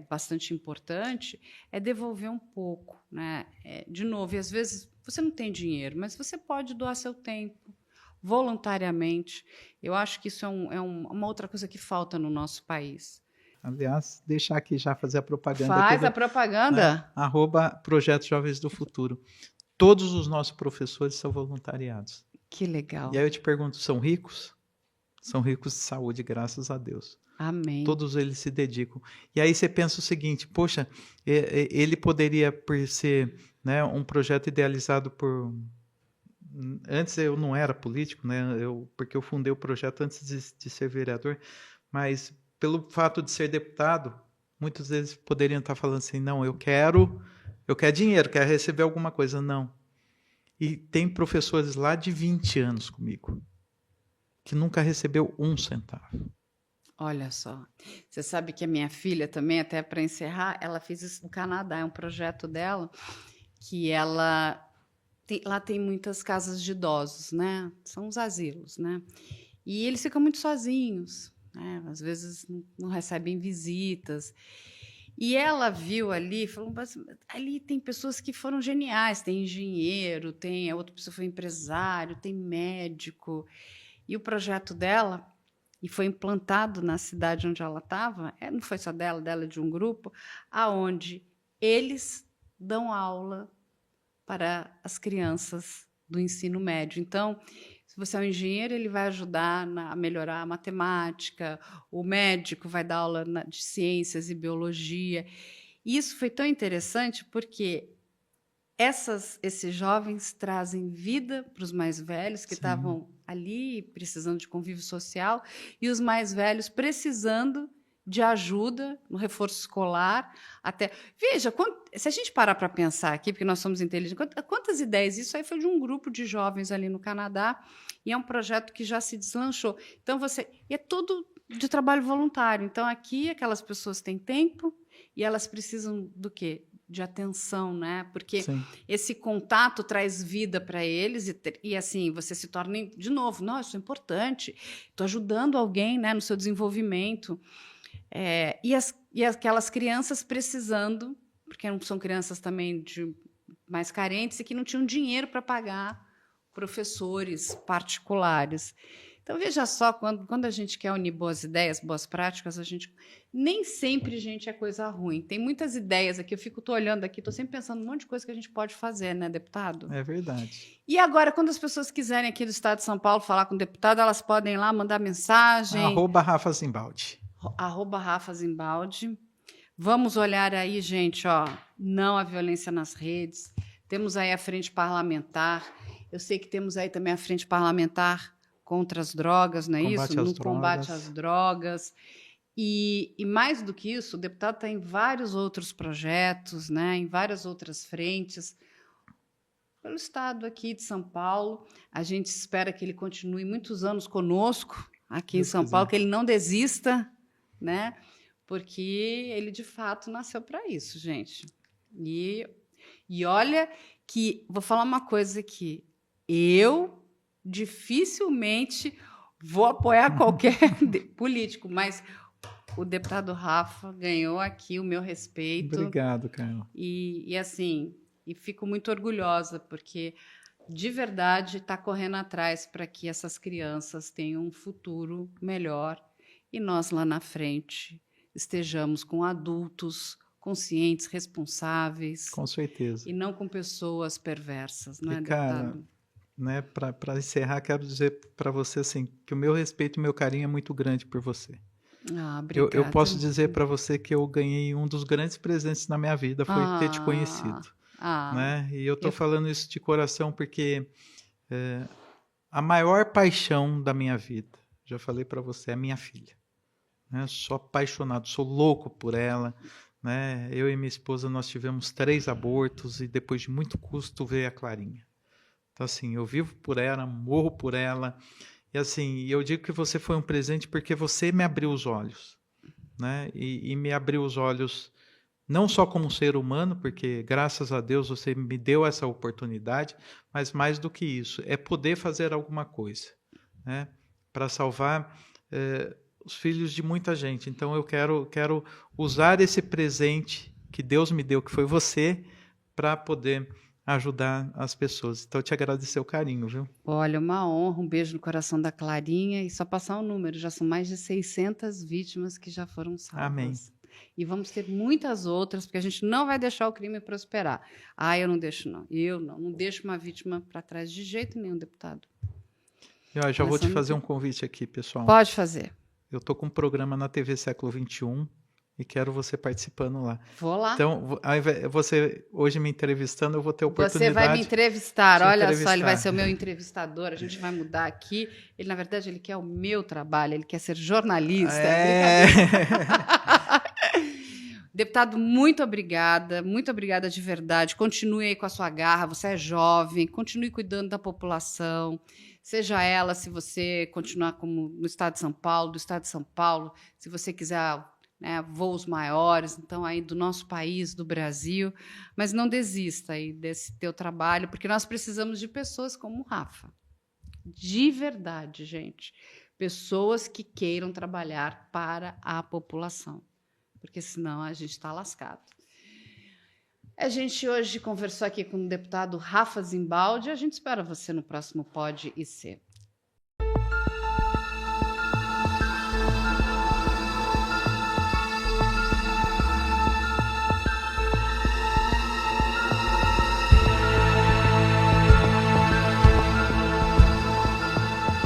bastante importante, é devolver um pouco, né? De novo, e às vezes você não tem dinheiro, mas você pode doar seu tempo voluntariamente. Eu acho que isso é uma outra coisa que falta no nosso país. Aliás, deixar aqui já fazer a propaganda. Faz a propaganda. Né? @Projeto Jovens do Futuro. Todos os nossos professores são voluntariados. Que legal. E aí eu te pergunto, são ricos? São ricos de saúde, graças a Deus. Amém. Todos eles se dedicam. E aí você pensa o seguinte, poxa, ele poderia, por ser, né, um projeto idealizado por... Antes eu não era político, né, porque eu fundei o projeto antes de ser vereador, mas pelo fato de ser deputado, muitos deles poderiam estar falando assim, não, eu quero dinheiro, quero receber alguma coisa. Não. E tem professores lá de 20 anos comigo, que nunca recebeu 1 centavo. Olha só, você sabe que a minha filha também, até para encerrar, ela fez isso no Canadá, é um projeto dela, que lá tem muitas casas de idosos, né? São os asilos, né? E eles ficam muito sozinhos, né? Às vezes não recebem visitas. E ela viu ali, falou, mas ali tem pessoas que foram geniais, tem engenheiro, tem a outra pessoa foi empresário, tem médico. E o projeto dela, e foi implantado na cidade onde ela estava, não foi só dela de um grupo, aonde eles dão aula para as crianças do ensino médio. Então, se você é um engenheiro, ele vai ajudar a melhorar a matemática, o médico vai dar aula de ciências e biologia. E isso foi tão interessante porque esses jovens trazem vida para os mais velhos que estavam ali precisando de convívio social e os mais velhos precisando de ajuda no reforço escolar. Até veja, se a gente parar para pensar aqui, porque nós somos inteligentes, quantas ideias? Isso aí foi de um grupo de jovens ali no Canadá e é um projeto que já se deslanchou. Então e é tudo de trabalho voluntário. Então aqui aquelas pessoas têm tempo e elas precisam do quê? De atenção, né? Porque esse contato traz vida para eles e assim você se torna de novo, não, isso é importante, estou ajudando alguém, né, no seu desenvolvimento. E aquelas crianças precisando, porque são crianças também mais carentes e que não tinham dinheiro para pagar professores particulares. Então, veja só, quando a gente quer unir boas ideias, boas práticas, nem sempre, gente, é coisa ruim. Tem muitas ideias aqui, tô olhando aqui, estou sempre pensando um monte de coisa que a gente pode fazer, né, deputado? É verdade. E agora, quando as pessoas quiserem aqui do Estado de São Paulo falar com o deputado, elas podem ir lá mandar mensagem. @Rafa Zimbaldi. @Rafa Zimbaldi. Vamos olhar aí, gente, não a violência nas redes. Temos aí a frente parlamentar. Eu sei que temos aí também a frente parlamentar contra as drogas, não é isso? No combate às drogas. E mais do que isso, o deputado está em vários outros projetos, né, em várias outras frentes, pelo estado aqui de São Paulo. A gente espera que ele continue muitos anos conosco aqui em São Paulo, que ele não desista, né, porque ele, de fato, nasceu para isso, gente. E olha que, vou falar uma coisa aqui, eu dificilmente vou apoiar qualquer político, mas o deputado Rafa ganhou aqui o meu respeito. Obrigado, Carla. E assim, fico muito orgulhosa, porque de verdade está correndo atrás para que essas crianças tenham um futuro melhor e nós lá na frente estejamos com adultos conscientes, responsáveis. Com certeza. E não com pessoas perversas, não é, deputado? Né, para encerrar, quero dizer para você assim, que o meu respeito e o meu carinho é muito grande por você. Obrigada. Eu posso dizer para você que eu ganhei um dos grandes presentes na minha vida, foi ter te conhecido. Né? E eu estou falando isso de coração porque a maior paixão da minha vida, já falei para você, é a minha filha. Né? Sou apaixonado, sou louco por ela. Né? Eu e minha esposa, nós tivemos 3 abortos e depois de muito custo veio a Clarinha. Então, assim, eu vivo por ela, morro por ela. E, assim, eu digo que você foi um presente porque você me abriu os olhos. Né? E me abriu os olhos não só como ser humano, porque, graças a Deus, você me deu essa oportunidade, mas mais do que isso, é poder fazer alguma coisa, né? Para salvar os filhos de muita gente. Então, eu quero usar esse presente que Deus me deu, que foi você, para poder ajudar as pessoas. Então, eu te agradecer o carinho, viu? Olha, uma honra, um beijo no coração da Clarinha. E só passar um número, já são mais de 600 vítimas que já foram salvas. Amém. E vamos ter muitas outras, porque a gente não vai deixar o crime prosperar. Eu não deixo, não. Eu não deixo uma vítima para trás de jeito nenhum, deputado. Eu já vou te fazer um convite aqui, pessoal. Pode fazer. Eu estou com um programa na TV Século XXI e quero você participando lá. Vou lá. Então, você hoje me entrevistando, eu vou ter a oportunidade. Você vai me entrevistar, olha só, ele vai ser o meu entrevistador, a gente vai mudar aqui. Ele, na verdade, ele quer o meu trabalho, ele quer ser jornalista. Deputado, muito obrigada de verdade. Continue aí com a sua garra, você é jovem, continue cuidando da população, seja ela, se você continuar como no estado de São Paulo, do estado de São Paulo, se você quiser, né, voos maiores, então aí do nosso país, do Brasil, mas não desista aí desse teu trabalho, porque nós precisamos de pessoas como o Rafa. De verdade, gente. Pessoas que queiram trabalhar para a população, porque senão a gente está lascado. A gente hoje conversou aqui com o deputado Rafa Zimbaldi e a gente espera você no próximo Pode IC.